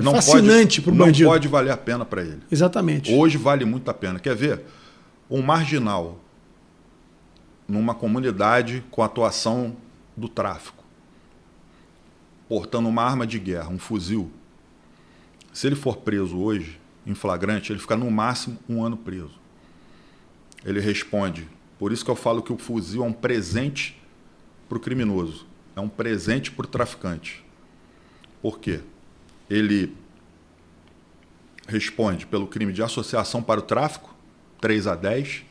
Não fascinante para o bandido. Não pode valer a pena para ele. Exatamente. Hoje vale muito a pena. Quer ver? Um marginal numa comunidade com a atuação do tráfico, portando uma arma de guerra, um fuzil, se ele for preso hoje, em flagrante, ele fica no máximo 1 ano preso. Ele responde. Por isso que eu falo que o fuzil é um presente para o criminoso. É um presente para o traficante. Por quê? Ele responde pelo crime de associação para o tráfico, 3 a 10.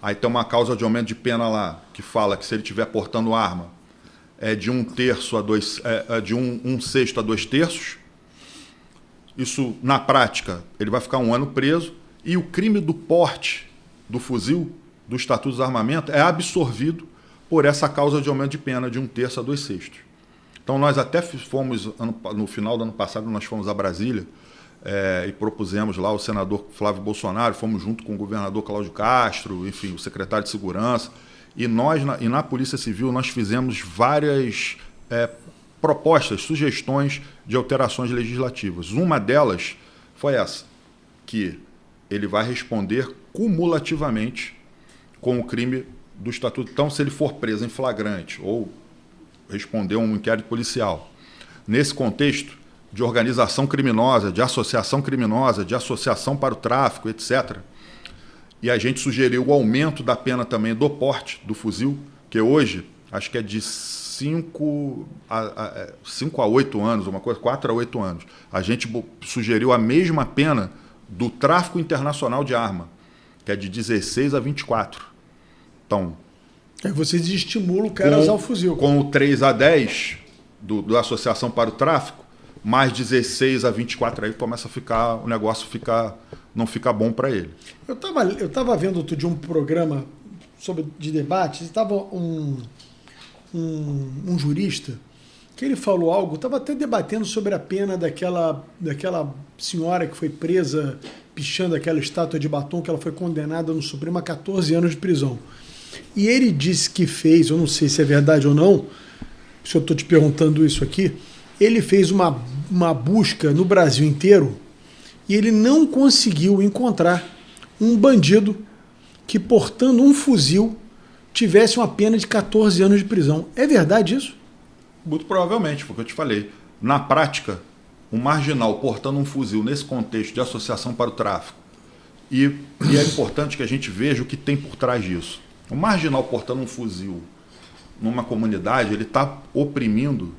Aí tem uma causa de aumento de pena lá, que fala que se ele estiver portando arma, é de 1/3 a 2, de 1/6 a 2/3. Isso, na prática, ele vai ficar 1 ano preso. E o crime do porte do fuzil, do Estatuto do Armamento, é absorvido por essa causa de aumento de pena de 1/3 a 2/6. Então, nós até fomos, no final do ano passado, nós fomos a Brasília e propusemos lá o senador Flávio Bolsonaro, fomos junto com o governador Cláudio Castro, enfim, o secretário de Segurança, e na Polícia Civil nós fizemos várias propostas, sugestões de alterações legislativas. Uma delas foi essa, que ele vai responder cumulativamente com o crime do Estatuto. Então, se ele for preso em flagrante ou responder um inquérito policial, nesse contexto de organização criminosa, de associação criminosa, de associação para o tráfico, etc., e a gente sugeriu o aumento da pena também do porte do fuzil, que hoje acho que é de 5 a 8 anos, uma coisa, 4 a 8 anos. A gente sugeriu a mesma pena do tráfico internacional de arma, que é de 16 a 24. Então, aí vocês estimulam o cara a usar o fuzil. Com o 3 a 10 da Associação para o Tráfico, mais 16 a 24, aí começa a ficar, o negócio não fica bom para ele. Eu tava vendo outro dia um programa de debate, estava um jurista que ele falou algo, estava até debatendo sobre a pena daquela senhora que foi presa pichando aquela estátua de batom, que ela foi condenada no Supremo a 14 anos de prisão. E ele disse que fez, eu não sei se é verdade ou não, se eu estou te perguntando isso aqui, ele fez uma busca no Brasil inteiro e ele não conseguiu encontrar um bandido que, portando um fuzil, tivesse uma pena de 14 anos de prisão. É verdade isso? Muito provavelmente, porque eu te falei. Na prática, um marginal portando um fuzil nesse contexto de associação para o tráfico, e é importante que a gente veja o que tem por trás disso. O marginal portando um fuzil numa comunidade, ele está oprimindo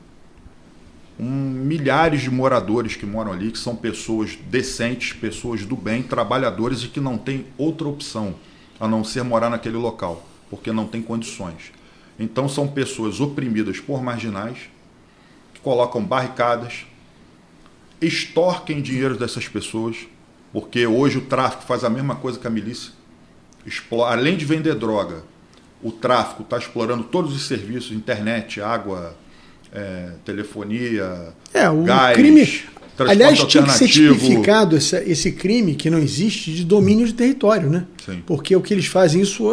milhares de moradores que moram ali, que são pessoas decentes, pessoas do bem, trabalhadores e que não têm outra opção a não ser morar naquele local, porque não tem condições. Então são pessoas oprimidas por marginais, que colocam barricadas, extorquem dinheiro dessas pessoas, porque hoje o tráfico faz a mesma coisa que a milícia. Além de vender droga, o tráfico está explorando todos os serviços, internet, água, telefonia, gás, crime. transporte Aliás, tinha que ser alternativo. tipificado esse crime que não existe de domínio de território, né? Sim. Porque o que eles fazem isso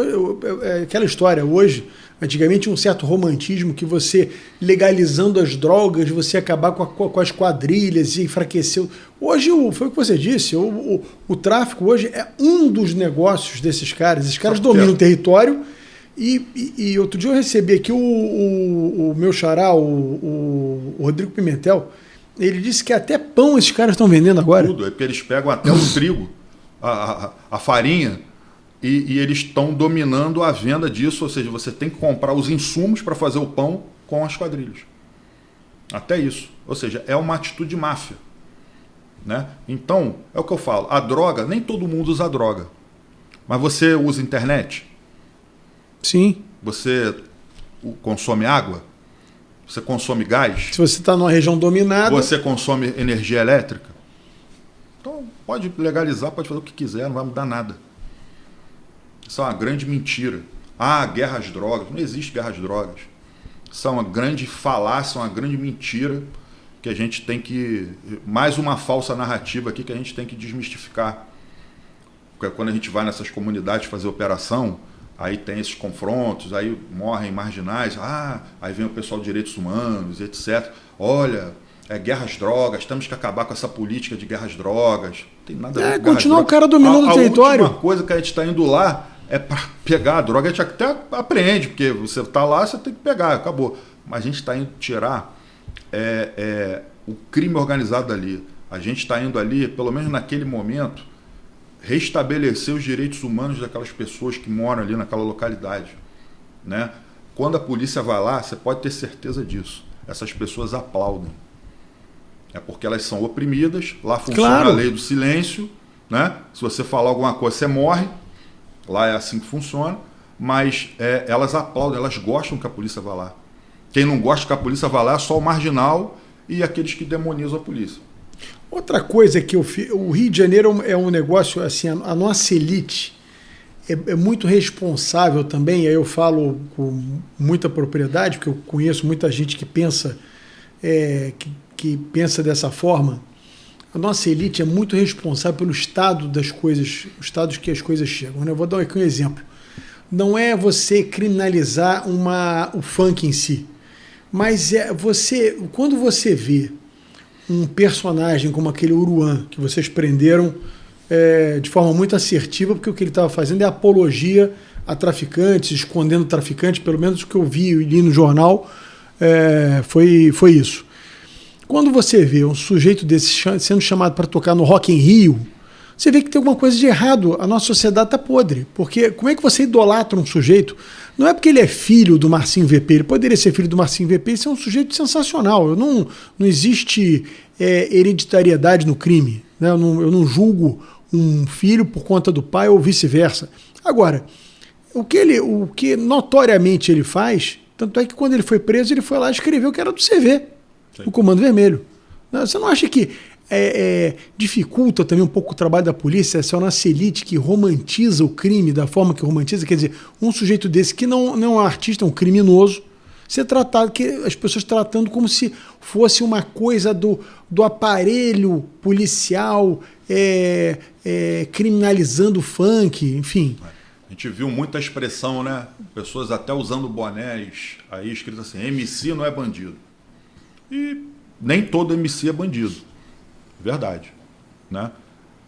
é aquela história hoje. Antigamente tinha um certo romantismo que você, legalizando as drogas, você acabar com as quadrilhas e enfraquecer. Hoje, foi o que você disse, o tráfico hoje é um dos negócios desses caras. Esses caras dominam o território. E outro dia eu recebi aqui o meu xará, o Rodrigo Pimentel, ele disse que até pão esses caras estão vendendo agora. Tudo, é porque eles pegam até o trigo, a farinha, e eles estão dominando a venda disso, ou seja, você tem que comprar os insumos para fazer o pão com as quadrilhas. Até isso. Ou seja, é uma atitude de máfia. Né? Então, é o que eu falo, a droga, nem todo mundo usa droga. Mas você usa internet? Sim. Você consome água? Você consome gás? Se você está numa região dominada... Você consome energia elétrica? Então, pode legalizar, pode fazer o que quiser, não vai mudar nada. Isso é uma grande mentira. Guerra às drogas. Não existe guerra às drogas. Isso é uma grande falácia, uma grande mentira que a gente tem que... Mais uma falsa narrativa aqui que a gente tem que desmistificar. Porque quando a gente vai nessas comunidades fazer operação, aí tem esses confrontos, aí morrem marginais, aí vem o pessoal de direitos humanos, etc. Olha, guerra às drogas, temos que acabar com essa política de guerra às drogas. Não tem nada a ver com continuar o cara dominando o território. A última coisa que a gente está indo lá é para pegar a droga. A gente até apreende, porque você está lá, você tem que pegar, acabou. Mas a gente está indo tirar o crime organizado dali. A gente está indo ali, pelo menos naquele momento, restabelecer os direitos humanos daquelas pessoas que moram ali naquela localidade, né? Quando a polícia vai lá, você pode ter certeza disso. Essas pessoas aplaudem. É porque elas são oprimidas, lá funciona a lei do silêncio, né? Se você falar alguma coisa, você morre. Lá é assim que funciona, mas elas aplaudem, elas gostam que a polícia vá lá. Quem não gosta que a polícia vá lá é só o marginal e aqueles que demonizam a polícia. Outra coisa que o Rio de Janeiro é um negócio, assim, a nossa elite é muito responsável também, aí eu falo com muita propriedade, porque eu conheço muita gente que pensa, que pensa dessa forma. A nossa elite é muito responsável pelo estado das coisas, o estado que as coisas chegam, né? Eu vou dar aqui um exemplo. Não é você criminalizar o funk em si, mas quando você vê um personagem como aquele Uruan, que vocês prenderam de forma muito assertiva, porque o que ele estava fazendo é apologia a traficantes, escondendo traficantes, pelo menos o que eu vi e li no jornal, foi isso. Quando você vê um sujeito desse sendo chamado para tocar no Rock in Rio, você vê que tem alguma coisa de errado. A nossa sociedade está podre. Porque como é que você idolatra um sujeito? Não é porque ele é filho do Marcinho VP. Ele poderia ser filho do Marcinho VP e ser um sujeito sensacional. Não existe hereditariedade no crime, né? Eu não julgo um filho por conta do pai ou vice-versa. Agora, o que notoriamente ele faz, tanto é que quando ele foi preso, ele foi lá e escreveu que era do CV. O Comando Vermelho. Você não acha que dificulta também um pouco o trabalho da polícia, essa nossa elite que romantiza o crime da forma que romantiza? Quer dizer, um sujeito desse que não é um artista, é um criminoso, ser tratado, que as pessoas tratando como se fosse uma coisa do aparelho policial, criminalizando o funk, enfim. A gente viu muita expressão, né? Pessoas até usando bonés aí escrito assim, MC não é bandido. E nem todo MC é bandido, verdade, né?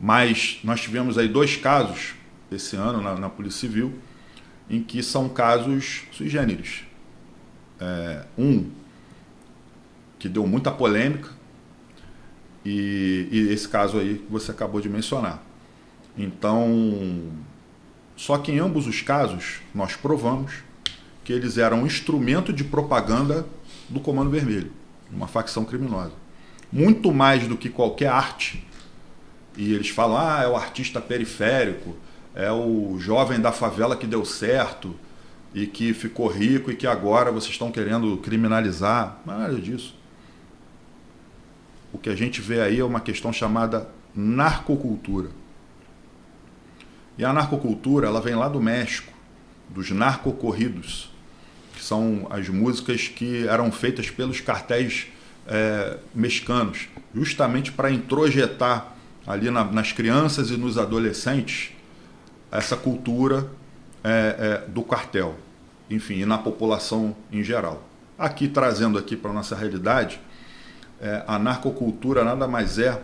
Mas nós tivemos aí 2 casos esse ano na Polícia Civil em que são casos sui generis. Um que deu muita polêmica e esse caso aí que você acabou de mencionar. Então, só que em ambos os casos nós provamos que eles eram um instrumento de propaganda do Comando Vermelho, uma facção criminosa. Muito mais do que qualquer arte. E eles falam, é o artista periférico, é o jovem da favela que deu certo e que ficou rico e que agora vocês estão querendo criminalizar. Nada disso. O que a gente vê aí é uma questão chamada narcocultura. E a narcocultura, ela vem lá do México, dos narcocorridos, que são as músicas que eram feitas pelos cartéis mexicanos, justamente para introjetar ali nas crianças e nos adolescentes essa cultura do cartel, enfim, e na população em geral. Aqui, trazendo aqui para a nossa realidade, a narcocultura nada mais é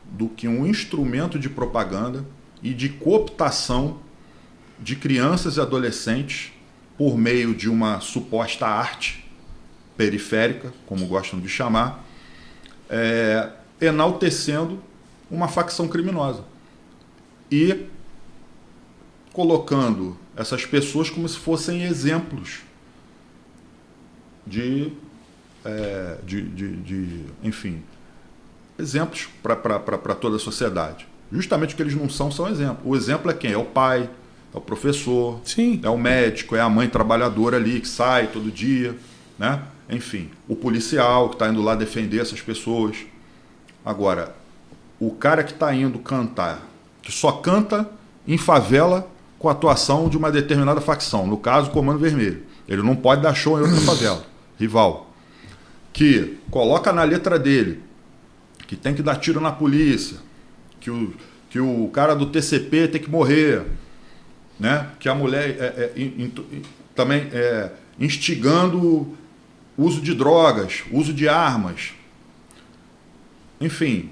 do que um instrumento de propaganda e de cooptação de crianças e adolescentes por meio de uma suposta arte periférica, como gostam de chamar, enaltecendo uma facção criminosa e colocando essas pessoas como se fossem exemplos enfim, exemplos para toda a sociedade. Justamente porque eles não são exemplo. O exemplo é quem? É o pai, é o professor, sim, é o médico, é a mãe trabalhadora ali que sai todo dia, né? Enfim, o policial que está indo lá defender essas pessoas. Agora, o cara que está indo cantar, que só canta em favela com a atuação de uma determinada facção, no caso, o Comando Vermelho. Ele não pode dar show em outra favela, rival. Que coloca na letra dele que tem que dar tiro na polícia, que o cara do TCP tem que morrer, né? Que a mulher também instigando o uso de drogas, uso de armas, enfim,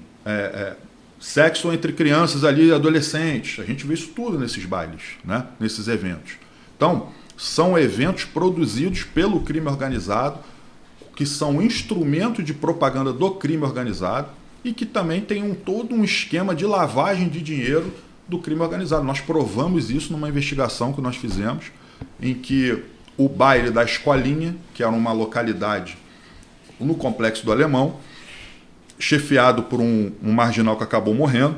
sexo entre crianças ali e adolescentes. A gente vê isso tudo nesses bailes, né? Nesses eventos. Então, são eventos produzidos pelo crime organizado, que são instrumento de propaganda do crime organizado e que também tem todo um esquema de lavagem de dinheiro do crime organizado. Nós provamos isso numa investigação que nós fizemos, em que o baile da Escolinha, que era uma localidade no Complexo do Alemão, chefiado por um marginal que acabou morrendo,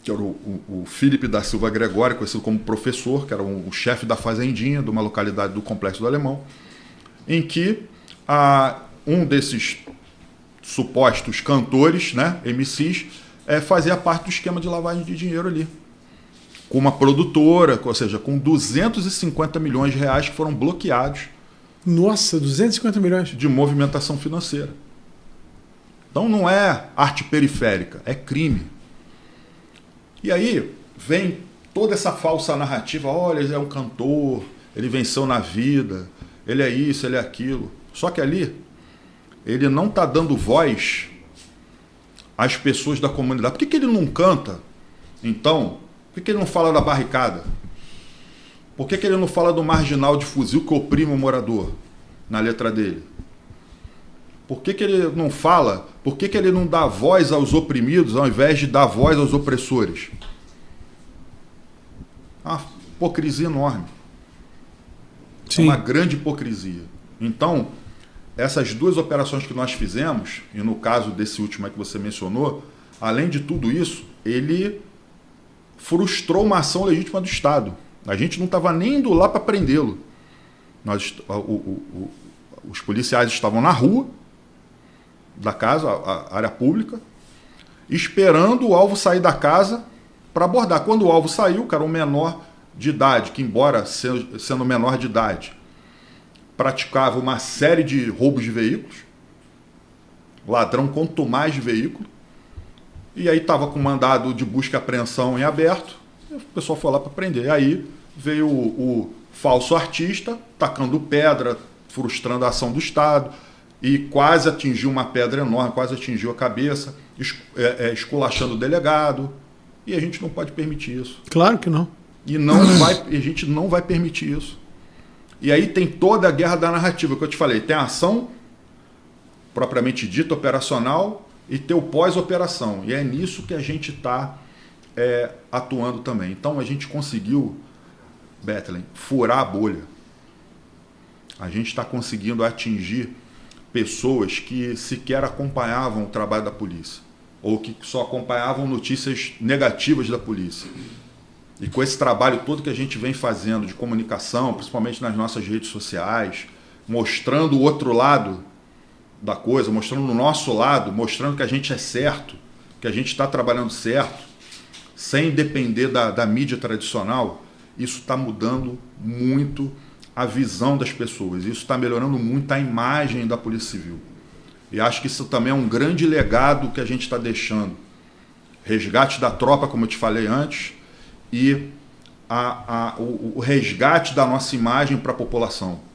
que era o Felipe da Silva Gregório, conhecido como professor, que era o chefe da fazendinha de uma localidade do Complexo do Alemão, em que um desses supostos cantores, né, MCs, fazia parte do esquema de lavagem de dinheiro ali. Com uma produtora, ou seja, com 250 milhões de reais que foram bloqueados. Nossa, 250 milhões? De movimentação financeira. Então não é arte periférica, é crime. E aí vem toda essa falsa narrativa, olha, ele é um cantor, ele venceu na vida, ele é isso, ele é aquilo. Só que ali, ele não está dando voz às pessoas da comunidade. Por que ele não canta, então? Por que ele não fala da barricada? Por que ele não fala do marginal de fuzil que oprime o morador na letra dele? Por que ele não fala? Por que ele não dá voz aos oprimidos ao invés de dar voz aos opressores? Uma hipocrisia enorme. Sim. É uma grande hipocrisia. Então, essas duas operações que nós fizemos, e no caso desse último aí que você mencionou, além de tudo isso, ele frustrou uma ação legítima do Estado. A gente não estava nem indo lá para prendê-lo. Os policiais estavam na rua da casa, a área pública, esperando o alvo sair da casa para abordar. Quando o alvo saiu, que era um menor de idade, que embora sendo menor de idade, praticava uma série de roubos de veículos, ladrão quanto mais de veículo, e aí estava com mandado de busca e apreensão em aberto, e o pessoal foi lá para prender. E aí veio o falso artista, tacando pedra, frustrando a ação do Estado, e quase atingiu uma pedra enorme, quase atingiu a cabeça, esculachando o delegado, e a gente não pode permitir isso. Claro que não. E a gente não vai permitir isso. E aí tem toda a guerra da narrativa que eu te falei. Tem a ação propriamente dita, operacional, e tem o pós-operação. E é nisso que a gente está atuando também. Então a gente conseguiu, Bethlen, furar a bolha. A gente está conseguindo atingir pessoas que sequer acompanhavam o trabalho da polícia, ou que só acompanhavam notícias negativas da polícia. E com esse trabalho todo que a gente vem fazendo de comunicação, principalmente nas nossas redes sociais, mostrando o outro lado da coisa, mostrando o nosso lado, mostrando que a gente é certo, que a gente está trabalhando certo, sem depender da mídia tradicional, isso está mudando muito a visão das pessoas. Isso está melhorando muito a imagem da Polícia Civil. E acho que isso também é um grande legado que a gente está deixando. Resgate da tropa, como eu te falei antes, e o resgate da nossa imagem para a população.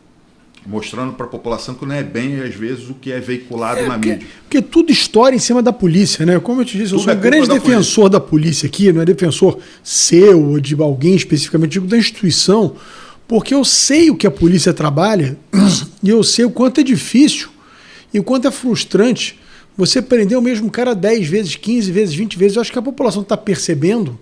Mostrando para a população que não é bem, às vezes, o que é veiculado na mídia. Porque tudo estoura em cima da polícia, né? Como eu te disse, eu sou um grande defensor da polícia aqui, não é defensor seu ou de alguém especificamente, digo da instituição, porque eu sei o que a polícia trabalha e eu sei o quanto é difícil e o quanto é frustrante você prender o mesmo cara 10 vezes, 15 vezes, 20 vezes. Eu acho que a população está percebendo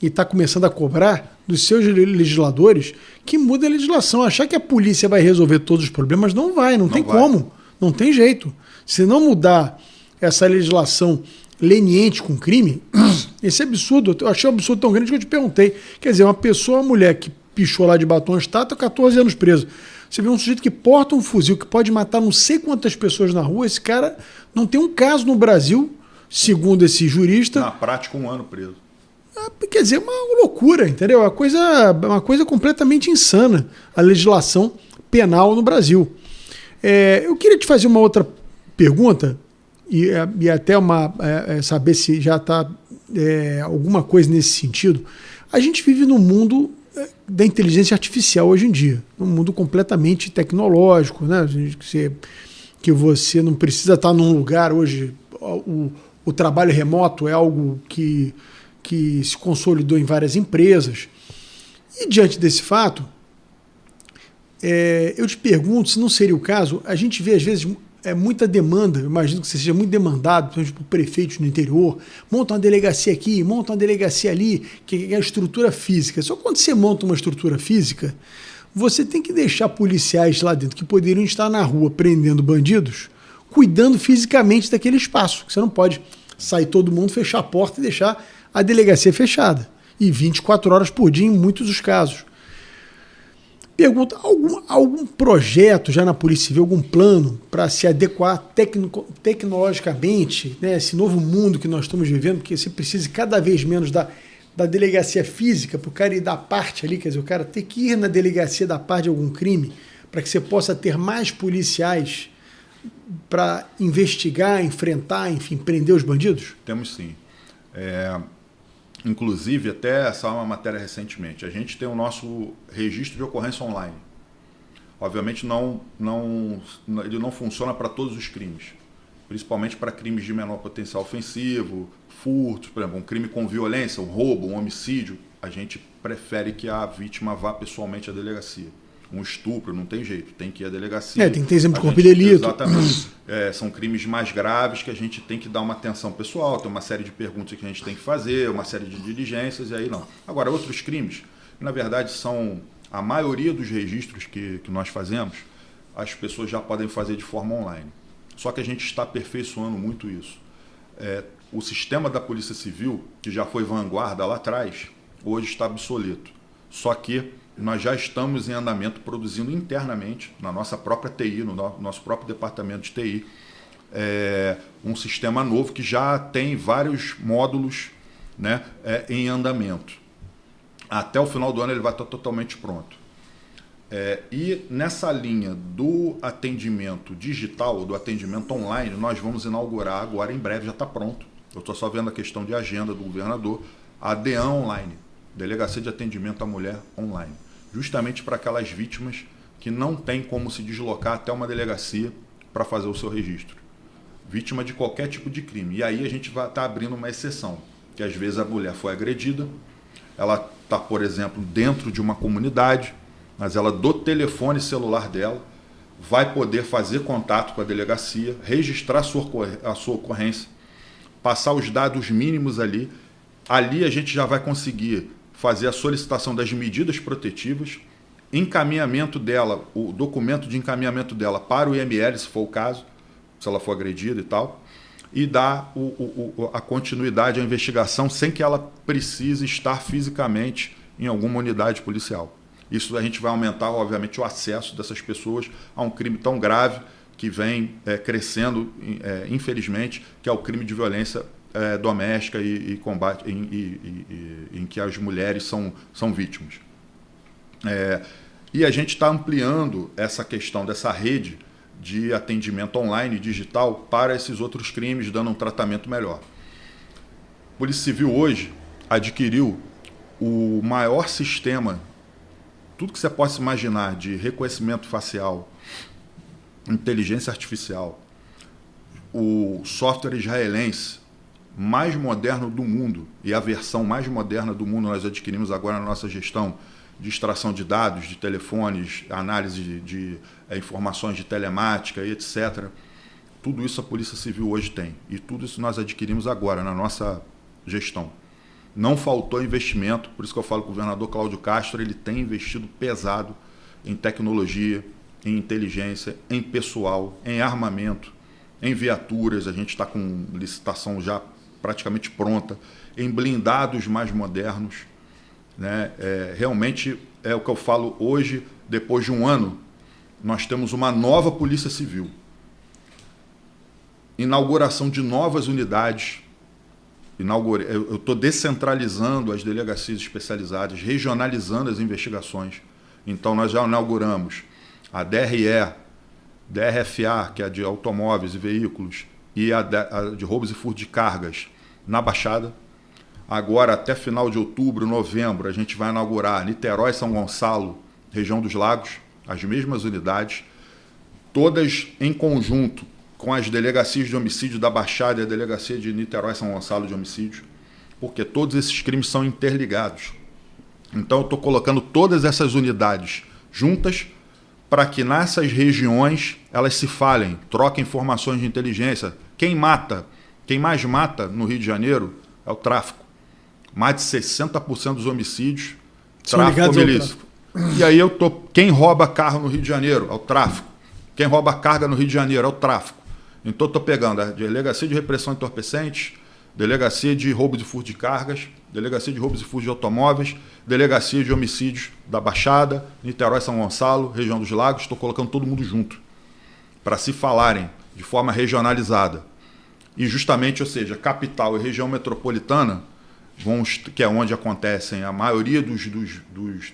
e está começando a cobrar dos seus legisladores que muda a legislação. Achar que a polícia vai resolver todos os problemas, não vai, não tem como, não tem jeito. Se não mudar essa legislação leniente com crime, esse absurdo, eu achei um absurdo tão grande que eu te perguntei. Quer dizer, uma mulher que pichou lá de batom estátua, 14 anos preso. Você vê um sujeito que porta um fuzil, que pode matar não sei quantas pessoas na rua, esse cara não tem um caso no Brasil, segundo esse jurista. Na prática, 1 ano preso. Quer dizer, uma loucura, entendeu? Uma coisa completamente insana a legislação penal no Brasil. Eu queria te fazer uma outra pergunta e até saber se já está alguma coisa nesse sentido. A gente vive num mundo da inteligência artificial hoje em dia. Um mundo completamente tecnológico, né? Que você não precisa estar num lugar hoje. O trabalho remoto é algo que se consolidou em várias empresas. E diante desse fato, eu te pergunto se não seria o caso, a gente vê às vezes muita demanda, eu imagino que você seja muito demandado, por exemplo, por prefeitos no interior, monta uma delegacia aqui, monta uma delegacia ali, que é a estrutura física. Só quando você monta uma estrutura física, você tem que deixar policiais lá dentro que poderiam estar na rua prendendo bandidos, cuidando fisicamente daquele espaço. Você não pode sair todo mundo, fechar a porta e deixar a delegacia fechada. E 24 horas por dia em muitos dos casos. Pergunta, algum projeto já na Polícia Civil, algum plano para se adequar tecnologicamente, né, esse novo mundo que nós estamos vivendo, porque você precisa cada vez menos da delegacia física, para o cara ir da parte ali, quer dizer, o cara ter que ir na delegacia da parte de algum crime, para que você possa ter mais policiais para investigar, enfrentar, enfim, prender os bandidos? Temos sim. Inclusive, até saiu uma matéria recentemente, a gente tem o nosso registro de ocorrência online. Obviamente ele não funciona para todos os crimes, principalmente para crimes de menor potencial ofensivo, furtos, por exemplo, um crime com violência, um roubo, um homicídio, a gente prefere que a vítima vá pessoalmente à delegacia. Um estupro, não tem jeito, tem que ir à delegacia. Tem que ter exemplo de corpo de delito. Exatamente. São crimes mais graves que a gente tem que dar uma atenção pessoal, tem uma série de perguntas que a gente tem que fazer, uma série de diligências, e aí não. Agora, outros crimes, na verdade, são a maioria dos registros que nós fazemos, as pessoas já podem fazer de forma online. Só que a gente está aperfeiçoando muito isso. O sistema da Polícia Civil, que já foi vanguarda lá atrás, hoje está obsoleto. Só que nós já estamos em andamento produzindo internamente, na nossa própria TI, no nosso próprio departamento de TI, um sistema novo que já tem vários módulos, né, em andamento. Até o final do ano ele vai estar totalmente pronto. E nessa linha do atendimento digital, do atendimento online, nós vamos inaugurar agora, em breve já está pronto. Eu estou só vendo a questão de agenda do governador, a DEAN Online, Delegacia de Atendimento à Mulher Online. Justamente para aquelas vítimas que não têm como se deslocar até uma delegacia para fazer o seu registro. Vítima de qualquer tipo de crime. E aí a gente vai estar abrindo uma exceção, que às vezes a mulher foi agredida, ela está, por exemplo, dentro de uma comunidade, mas ela do telefone celular dela vai poder fazer contato com a delegacia, registrar a sua ocorrência, passar os dados mínimos ali. Ali a gente já vai conseguir fazer a solicitação das medidas protetivas, encaminhamento dela, o documento de encaminhamento dela para o IML, se for o caso, se ela for agredida e tal, e dar a continuidade à investigação sem que ela precise estar fisicamente em alguma unidade policial. Isso a gente vai aumentar, obviamente, o acesso dessas pessoas a um crime tão grave que vem crescendo, infelizmente, que é o crime de violência doméstica e combate em que as mulheres são vítimas. E a gente está ampliando essa questão dessa rede de atendimento online e digital para esses outros crimes, dando um tratamento melhor. A Polícia Civil hoje adquiriu o maior sistema, tudo que você possa imaginar, de reconhecimento facial, inteligência artificial, o software israelense mais moderno do mundo, e a versão mais moderna do mundo nós adquirimos agora na nossa gestão de extração de dados, de telefones, análise de informações de telemática e etc. Tudo isso a Polícia Civil hoje tem, e tudo isso nós adquirimos agora na nossa gestão. Não faltou investimento, por isso que eu falo que o governador Cláudio Castro ele tem investido pesado em tecnologia, em inteligência, em pessoal, em armamento, em viaturas, a gente está com licitação já praticamente pronta, em blindados mais modernos, né? Realmente é o que eu falo hoje, depois de um ano, nós temos uma nova Polícia Civil. Inauguração de novas unidades. Eu estou descentralizando as delegacias especializadas, regionalizando as investigações. Então nós já inauguramos a DRE, DRFA, que é a de automóveis e veículos, e a de roubos e furto de cargas na Baixada. Agora, até final de outubro, novembro, a gente vai inaugurar Niterói, São Gonçalo, região dos Lagos, as mesmas unidades, todas em conjunto com as delegacias de homicídio da Baixada e a delegacia de Niterói, São Gonçalo de homicídio, porque todos esses crimes são interligados. Então, eu estou colocando todas essas unidades juntas para que nessas regiões elas se falem, troquem informações de inteligência. Quem mais mata no Rio de Janeiro é o tráfico. Mais de 60% dos homicídios, tráfico ou milícia. E aí quem rouba carro no Rio de Janeiro é o tráfico. Quem rouba carga no Rio de Janeiro é o tráfico. Então, estou pegando a Delegacia de Repressão Entorpecentes, Delegacia de Roubos e Furtos de Cargas, Delegacia de Roubos e Furtos de Automóveis, Delegacia de Homicídios da Baixada, Niterói, São Gonçalo, região dos Lagos. Estou colocando todo mundo junto para se falarem de forma regionalizada. E justamente, ou seja, capital e região metropolitana, que é onde acontecem a maioria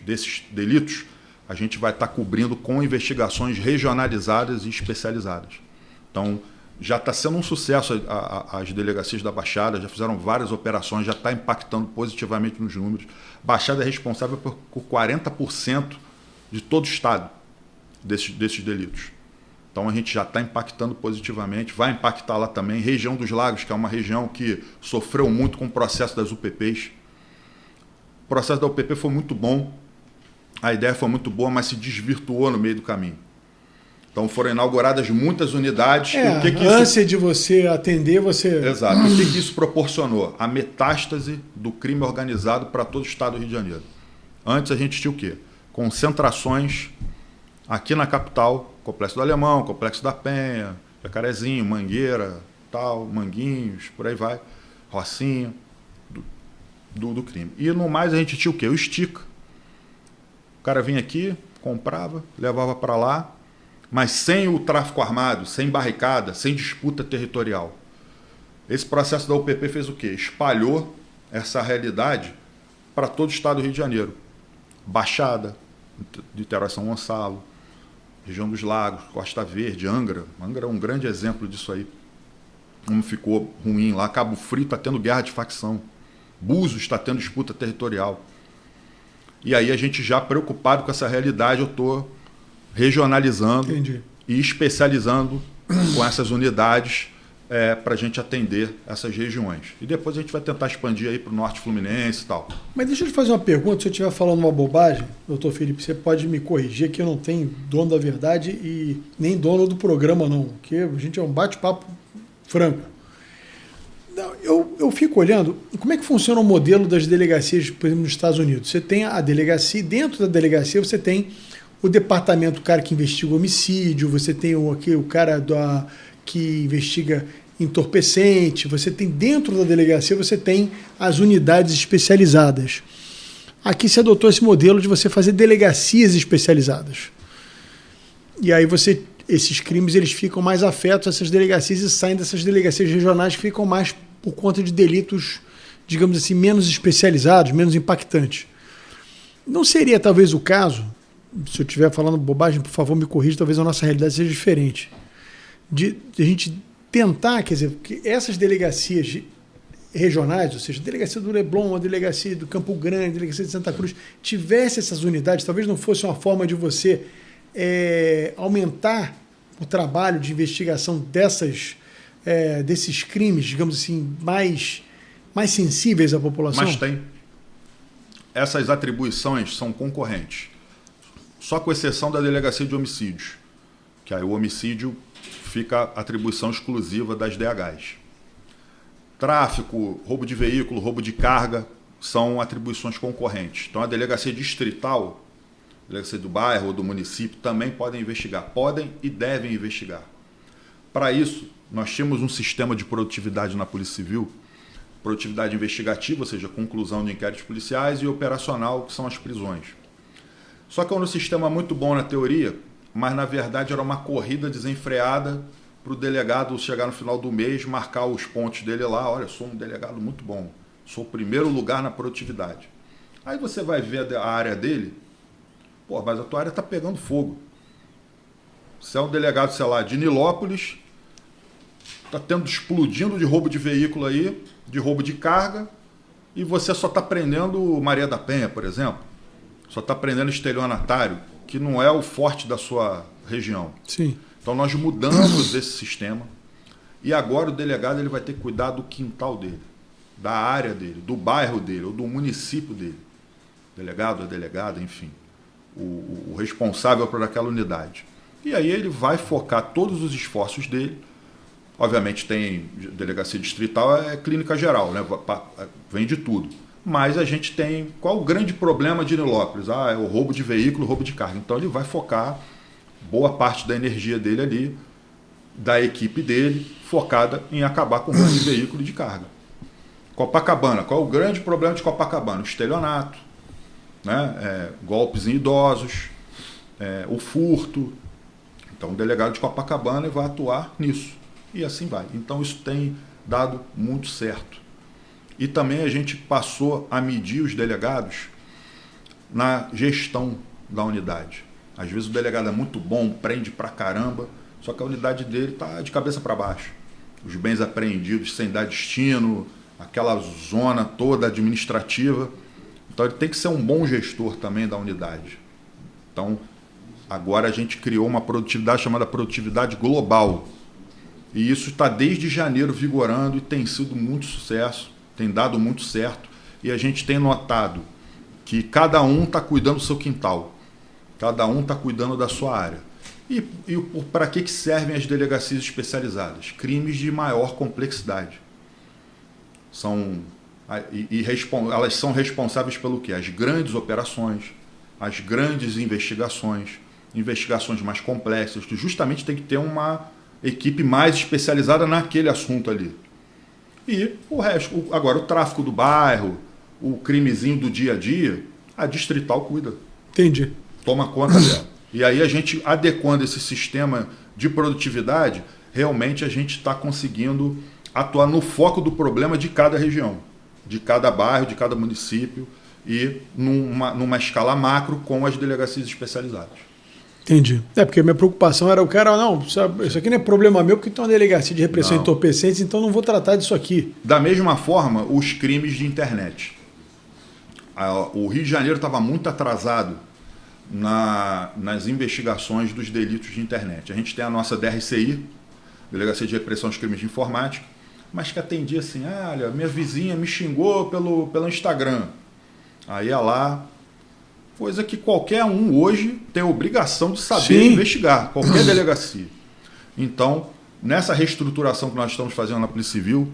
desses delitos, a gente vai estar cobrindo com investigações regionalizadas e especializadas. Então, já está sendo um sucesso as delegacias da Baixada, já fizeram várias operações, já está impactando positivamente nos números. Baixada é responsável por 40% de todo o estado desses delitos. Então, a gente já está impactando positivamente, vai impactar lá também. Região dos Lagos, que é uma região que sofreu muito com o processo das UPPs. O processo da UPP foi muito bom, a ideia foi muito boa, mas se desvirtuou no meio do caminho. Então, foram inauguradas muitas unidades. A ânsia de você atender, você... Exato. O que isso proporcionou? A metástase do crime organizado para todo o estado do Rio de Janeiro. Antes, a gente tinha o quê? Concentrações aqui na capital, Complexo do Alemão, Complexo da Penha, Jacarezinho, Mangueira, Manguinhos, por aí vai, Rocinha, do crime. E no mais, a gente tinha o quê? O estica. O cara vinha aqui, comprava, levava para lá, mas sem o tráfico armado, sem barricada, sem disputa territorial. Esse processo da UPP fez o quê? Espalhou essa realidade para todo o estado do Rio de Janeiro. Baixada, Niterói, São Gonçalo, região dos Lagos, Costa Verde, Angra. Angra é um grande exemplo disso aí. Como ficou ruim lá. Cabo Frio está tendo guerra de facção. Búzios está tendo disputa territorial. E aí a gente já preocupado com essa realidade, eu estou regionalizando e especializando com essas unidades para a gente atender essas regiões. E depois a gente vai tentar expandir aí para o norte fluminense e tal. Mas deixa eu te fazer uma pergunta. Se eu estiver falando uma bobagem, doutor Felipe, você pode me corrigir, que eu não tenho dono da verdade e nem dono do programa, não. Porque a gente é um bate-papo franco. Eu fico olhando, como é que funciona o modelo das delegacias, por exemplo, nos Estados Unidos? Você tem a delegacia, dentro da delegacia você tem o departamento, o cara que investiga homicídio, você tem o cara que investiga entorpecente, você tem dentro da delegacia, você tem as unidades especializadas. Aqui se adotou esse modelo de você fazer delegacias especializadas. E aí esses crimes eles ficam mais afetos a essas delegacias e saem dessas delegacias regionais que ficam mais por conta de delitos, digamos assim, menos especializados, menos impactantes. Não seria talvez o caso, se eu estiver falando bobagem, por favor me corrija, talvez a nossa realidade seja diferente, de a gente tentar, quer dizer, que essas delegacias regionais, ou seja, a delegacia do Leblon, a delegacia do Campo Grande, a delegacia de Santa Cruz, tivesse essas unidades, talvez não fosse uma forma de você aumentar o trabalho de investigação desses crimes, digamos assim, mais sensíveis à população? Mas tem. Essas atribuições são concorrentes. Só com exceção da delegacia de homicídios, que aí o homicídio fica atribuição exclusiva das DHs. Tráfico, roubo de veículo, roubo de carga são atribuições concorrentes. Então a delegacia distrital, a delegacia do bairro ou do município também podem investigar, podem e devem investigar. Para isso, nós temos um sistema de produtividade na Polícia Civil, produtividade investigativa, ou seja, conclusão de inquéritos policiais, e operacional, que são as prisões. Só que é um sistema muito bom na teoria, mas na verdade era uma corrida desenfreada para o delegado chegar no final do mês, marcar os pontos dele lá, olha, sou um delegado muito bom, sou o primeiro lugar na produtividade. Aí você vai ver a área dele, pô, mas a tua área está pegando fogo. Você é um delegado, sei lá, de Nilópolis, está explodindo de roubo de veículo aí, de roubo de carga, e você só está prendendo Maria da Penha, por exemplo, só está prendendo estelionatário, que não é o forte da sua região. Sim. Então nós mudamos esse sistema e agora o delegado ele vai ter que cuidar do quintal dele, da área dele, do bairro dele ou do município dele. Delegado, a delegada, enfim, o responsável por aquela unidade. E aí ele vai focar todos os esforços dele. Obviamente tem delegacia distrital, é clínica geral, né? Vem de tudo. Mas a gente tem... Qual o grande problema de Nilópolis? É o roubo de veículo, roubo de carga. Então ele vai focar boa parte da energia dele ali, da equipe dele, focada em acabar com o roubo de veículo e de carga. Copacabana, qual o grande problema de Copacabana? O estelionato, né? Golpes em idosos, o furto. Então o delegado de Copacabana vai atuar nisso. E assim vai. Então isso tem dado muito certo. E também a gente passou a medir os delegados na gestão da unidade. Às vezes o delegado é muito bom, prende pra caramba, só que a unidade dele está de cabeça para baixo. Os bens apreendidos sem dar destino, aquela zona toda administrativa. Então ele tem que ser um bom gestor também da unidade. Então agora a gente criou uma produtividade chamada produtividade global. E isso está desde janeiro vigorando e tem sido muito sucesso, tem dado muito certo. E a gente tem notado que cada um está cuidando do seu quintal, cada um está cuidando da sua área. E para que servem as delegacias especializadas? Crimes de maior complexidade. Elas são responsáveis pelo quê? As grandes operações, as grandes investigações mais complexas, que justamente tem que ter uma equipe mais especializada naquele assunto ali. E o resto, agora o tráfico do bairro, o crimezinho do dia a dia, a distrital cuida. Entendi. Toma conta dela. E aí a gente, adequando esse sistema de produtividade, realmente a gente está conseguindo atuar no foco do problema de cada região, de cada bairro, de cada município e numa escala macro com as delegacias especializadas. Entendi. Porque a minha preocupação era o cara, não, isso aqui não é problema meu, porque tem uma delegacia de repressão entorpecentes, então não vou tratar disso aqui. Da mesma forma, os crimes de internet. O Rio de Janeiro estava muito atrasado nas investigações dos delitos de internet. A gente tem a nossa DRCI, Delegacia de Repressão dos Crimes de Informática, mas que atendia assim, olha, minha vizinha me xingou pelo Instagram. Aí ia lá, coisa que qualquer um hoje tem a obrigação de saber investigar, qualquer delegacia. Então, nessa reestruturação que nós estamos fazendo na Polícia Civil,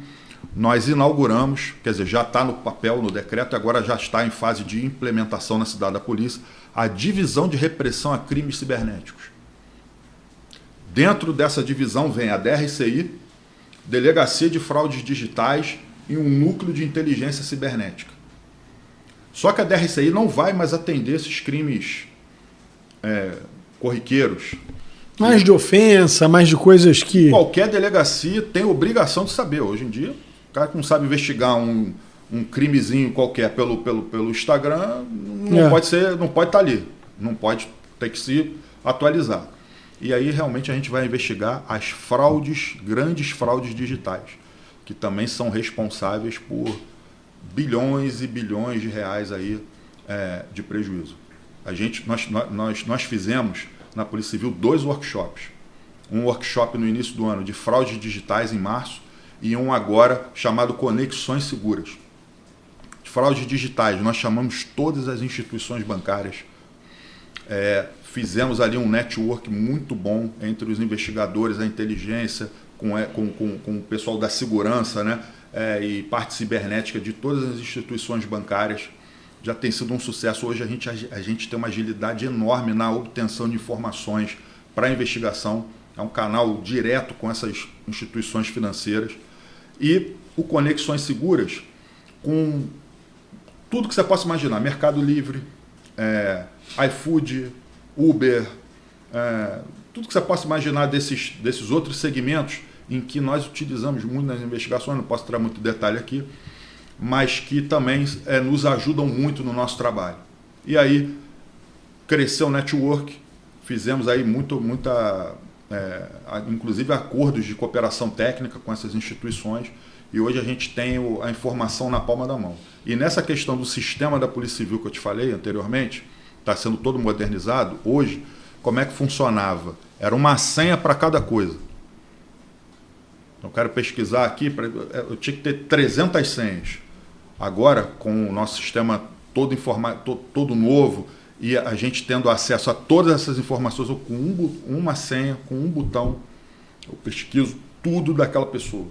nós inauguramos, quer dizer, já está no papel, no decreto, agora já está em fase de implementação na cidade da polícia, a divisão de repressão a crimes cibernéticos. Dentro dessa divisão vem a DRCI, Delegacia de Fraudes Digitais e um núcleo de inteligência cibernética. Só que a DRCI não vai mais atender esses crimes corriqueiros. Mais de ofensa, mais de coisas que... Qualquer delegacia tem obrigação de saber. Hoje em dia, o cara que não sabe investigar um crimezinho qualquer pelo Instagram, não pode estar ali. Não pode ter que se atualizar. E aí realmente a gente vai investigar as fraudes, grandes fraudes digitais, que também são responsáveis por bilhões e bilhões de reais aí, de prejuízo. Nós fizemos na Polícia Civil 2 workshops. Um workshop no início do ano de fraudes digitais em março e um agora chamado Conexões Seguras. De fraudes digitais, nós chamamos todas as instituições bancárias. Fizemos ali um network muito bom entre os investigadores, a inteligência, com o pessoal da segurança, né? E parte cibernética de todas as instituições bancárias. Já tem sido um sucesso. Hoje a gente tem uma agilidade enorme na obtenção de informações para a investigação. É um canal direto com essas instituições financeiras. E o Conexões Seguras, com tudo que você possa imaginar. Mercado Livre, iFood, Uber, tudo que você possa imaginar desses outros segmentos em que nós utilizamos muito nas investigações, não posso entrar muito detalhe aqui, mas que também nos ajudam muito no nosso trabalho. E aí cresceu o network, fizemos aí muita inclusive acordos de cooperação técnica com essas instituições, e hoje a gente tem a informação na palma da mão. E nessa questão do sistema da Polícia Civil que eu te falei anteriormente, está sendo todo modernizado, hoje, como é que funcionava? Era uma senha para cada coisa. Então, eu quero pesquisar aqui, eu tinha que ter 300 senhas. Agora, com o nosso sistema todo novo, e a gente tendo acesso a todas essas informações, eu, com uma senha, com um botão, eu pesquiso tudo daquela pessoa.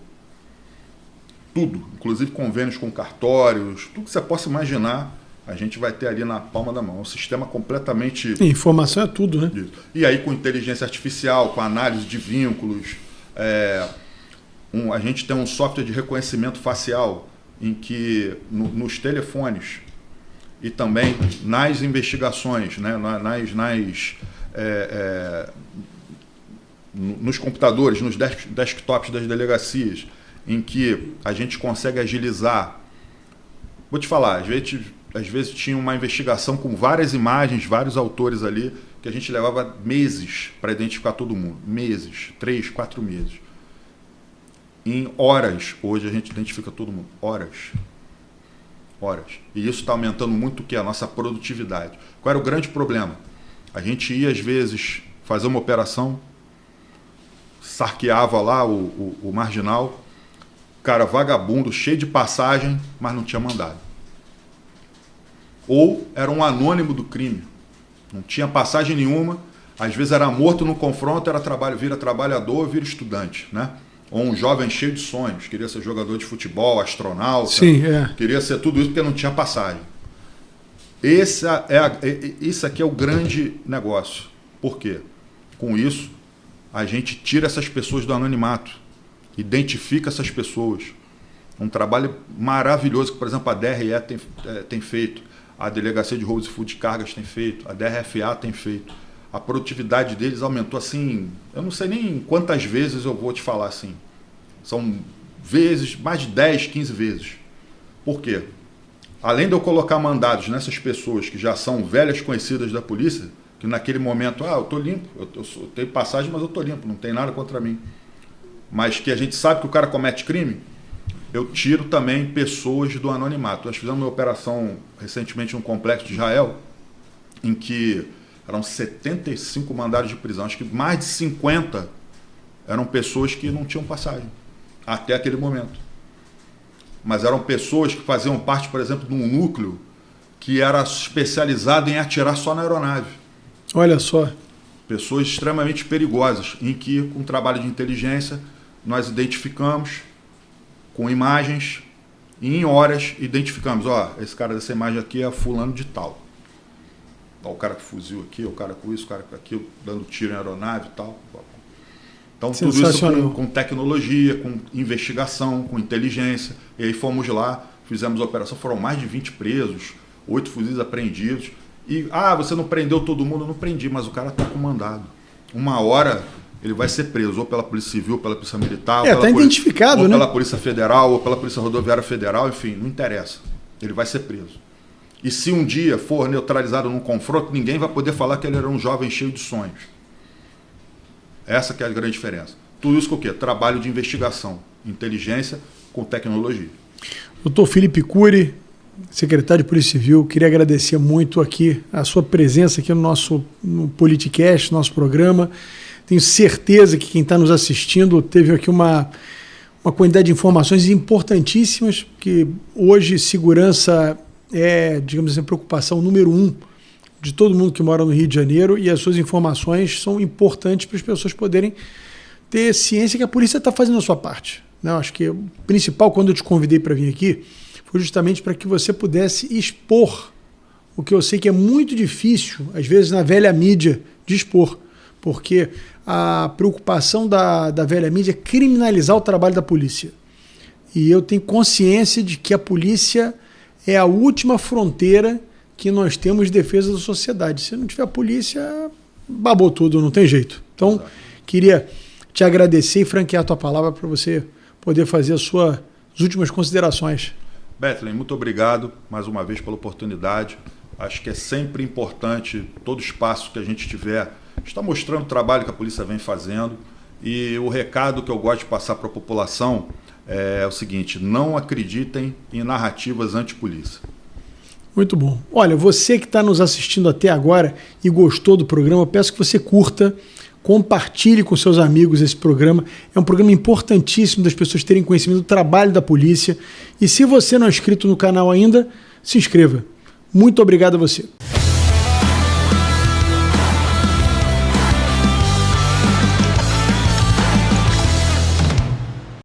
Tudo, inclusive convênios com cartórios, tudo que você possa imaginar, a gente vai ter ali na palma da mão. É um sistema completamente... Informação é tudo, né? E aí com inteligência artificial, com análise de vínculos, a gente tem um software de reconhecimento facial em que nos telefones e também nas investigações, né, nos computadores, nos desktops das delegacias, em que a gente consegue agilizar. Vou te falar, às vezes tinha uma investigação com várias imagens, vários autores ali, que a gente levava meses para identificar todo mundo. Meses, 3, 4 meses. Em horas, hoje a gente identifica todo mundo. Horas. E isso está aumentando muito o que? A nossa produtividade. Qual era o grande problema? A gente ia, às vezes, fazer uma operação, sarqueava lá o marginal, cara vagabundo, cheio de passagem, mas não tinha mandado. Ou era um anônimo do crime. Não tinha passagem nenhuma, às vezes era morto no confronto, vira trabalhador, vira estudante, né? Ou um jovem cheio de sonhos, queria ser jogador de futebol, astronauta, queria ser tudo isso porque não tinha passagem. Isso aqui é o grande negócio. Por quê? Com isso, a gente tira essas pessoas do anonimato, identifica essas pessoas. Um trabalho maravilhoso que, por exemplo, a DRE tem feito, a Delegacia de Roubos e Furtos de Cargas tem feito, a DRFA tem feito. A produtividade deles aumentou assim, eu não sei nem quantas vezes eu vou te falar assim. São vezes, mais de 10, 15 vezes. Por quê? Além de eu colocar mandados nessas pessoas que já são velhas conhecidas da polícia, que naquele momento, eu estou limpo, eu tenho passagem, mas eu estou limpo, não tem nada contra mim. Mas que a gente sabe que o cara comete crime, eu tiro também pessoas do anonimato. Nós fizemos uma operação recentemente no Complexo de Israel, em que eram 75 mandados de prisão. Acho que mais de 50 eram pessoas que não tinham passagem, até aquele momento. Mas eram pessoas que faziam parte, por exemplo, de um núcleo que era especializado em atirar só na aeronave. Olha só. Pessoas extremamente perigosas, em que, com trabalho de inteligência, nós identificamos com imagens e em horas identificamos, esse cara dessa imagem aqui é fulano de tal. O cara com fuzil aqui, o cara com isso, o cara com aquilo, dando tiro em aeronave e tal. Então, tudo isso com tecnologia, com investigação, com inteligência. E aí fomos lá, fizemos a operação, foram mais de 20 presos, 8 fuzis apreendidos. E, você não prendeu todo mundo? Eu não prendi, mas o cara está com mandado. Uma hora ele vai ser preso, ou pela Polícia Civil, ou pela Polícia Militar, está identificado, ou né? pela Polícia Federal, ou pela Polícia Rodoviária Federal, enfim, não interessa. Ele vai ser preso. E se um dia for neutralizado num confronto, ninguém vai poder falar que ele era um jovem cheio de sonhos. Essa que é a grande diferença. Tudo isso com o quê? Trabalho de investigação, inteligência com tecnologia. Doutor Felipe Cury, secretário de Polícia Civil, queria agradecer muito aqui a sua presença aqui no Politicast, nosso programa. Tenho certeza que quem está nos assistindo teve aqui uma quantidade de informações importantíssimas, que hoje segurança é, digamos assim, a preocupação número 1 de todo mundo que mora no Rio de Janeiro, e as suas informações são importantes para as pessoas poderem ter ciência que a polícia está fazendo a sua parte. Não, acho que o principal, quando eu te convidei para vir aqui, foi justamente para que você pudesse expor o que eu sei que é muito difícil, às vezes na velha mídia, de expor, porque a preocupação da velha mídia é criminalizar o trabalho da polícia. E eu tenho consciência de que a polícia é a última fronteira que nós temos de defesa da sociedade. Se não tiver a polícia, babou tudo, não tem jeito. Então, queria te agradecer e franquear a tua palavra para você poder fazer as suas últimas considerações. Bethlen, muito obrigado mais uma vez pela oportunidade. Acho que é sempre importante, todo espaço que a gente tiver está mostrando o trabalho que a polícia vem fazendo. E o recado que eu gosto de passar para a população é o seguinte: não acreditem em narrativas anti-polícia. Muito bom. Olha, você que está nos assistindo até agora e gostou do programa, eu peço que você curta, compartilhe com seus amigos esse programa. É um programa importantíssimo das pessoas terem conhecimento do trabalho da polícia. E se você não é inscrito no canal ainda, se inscreva. Muito obrigado a você.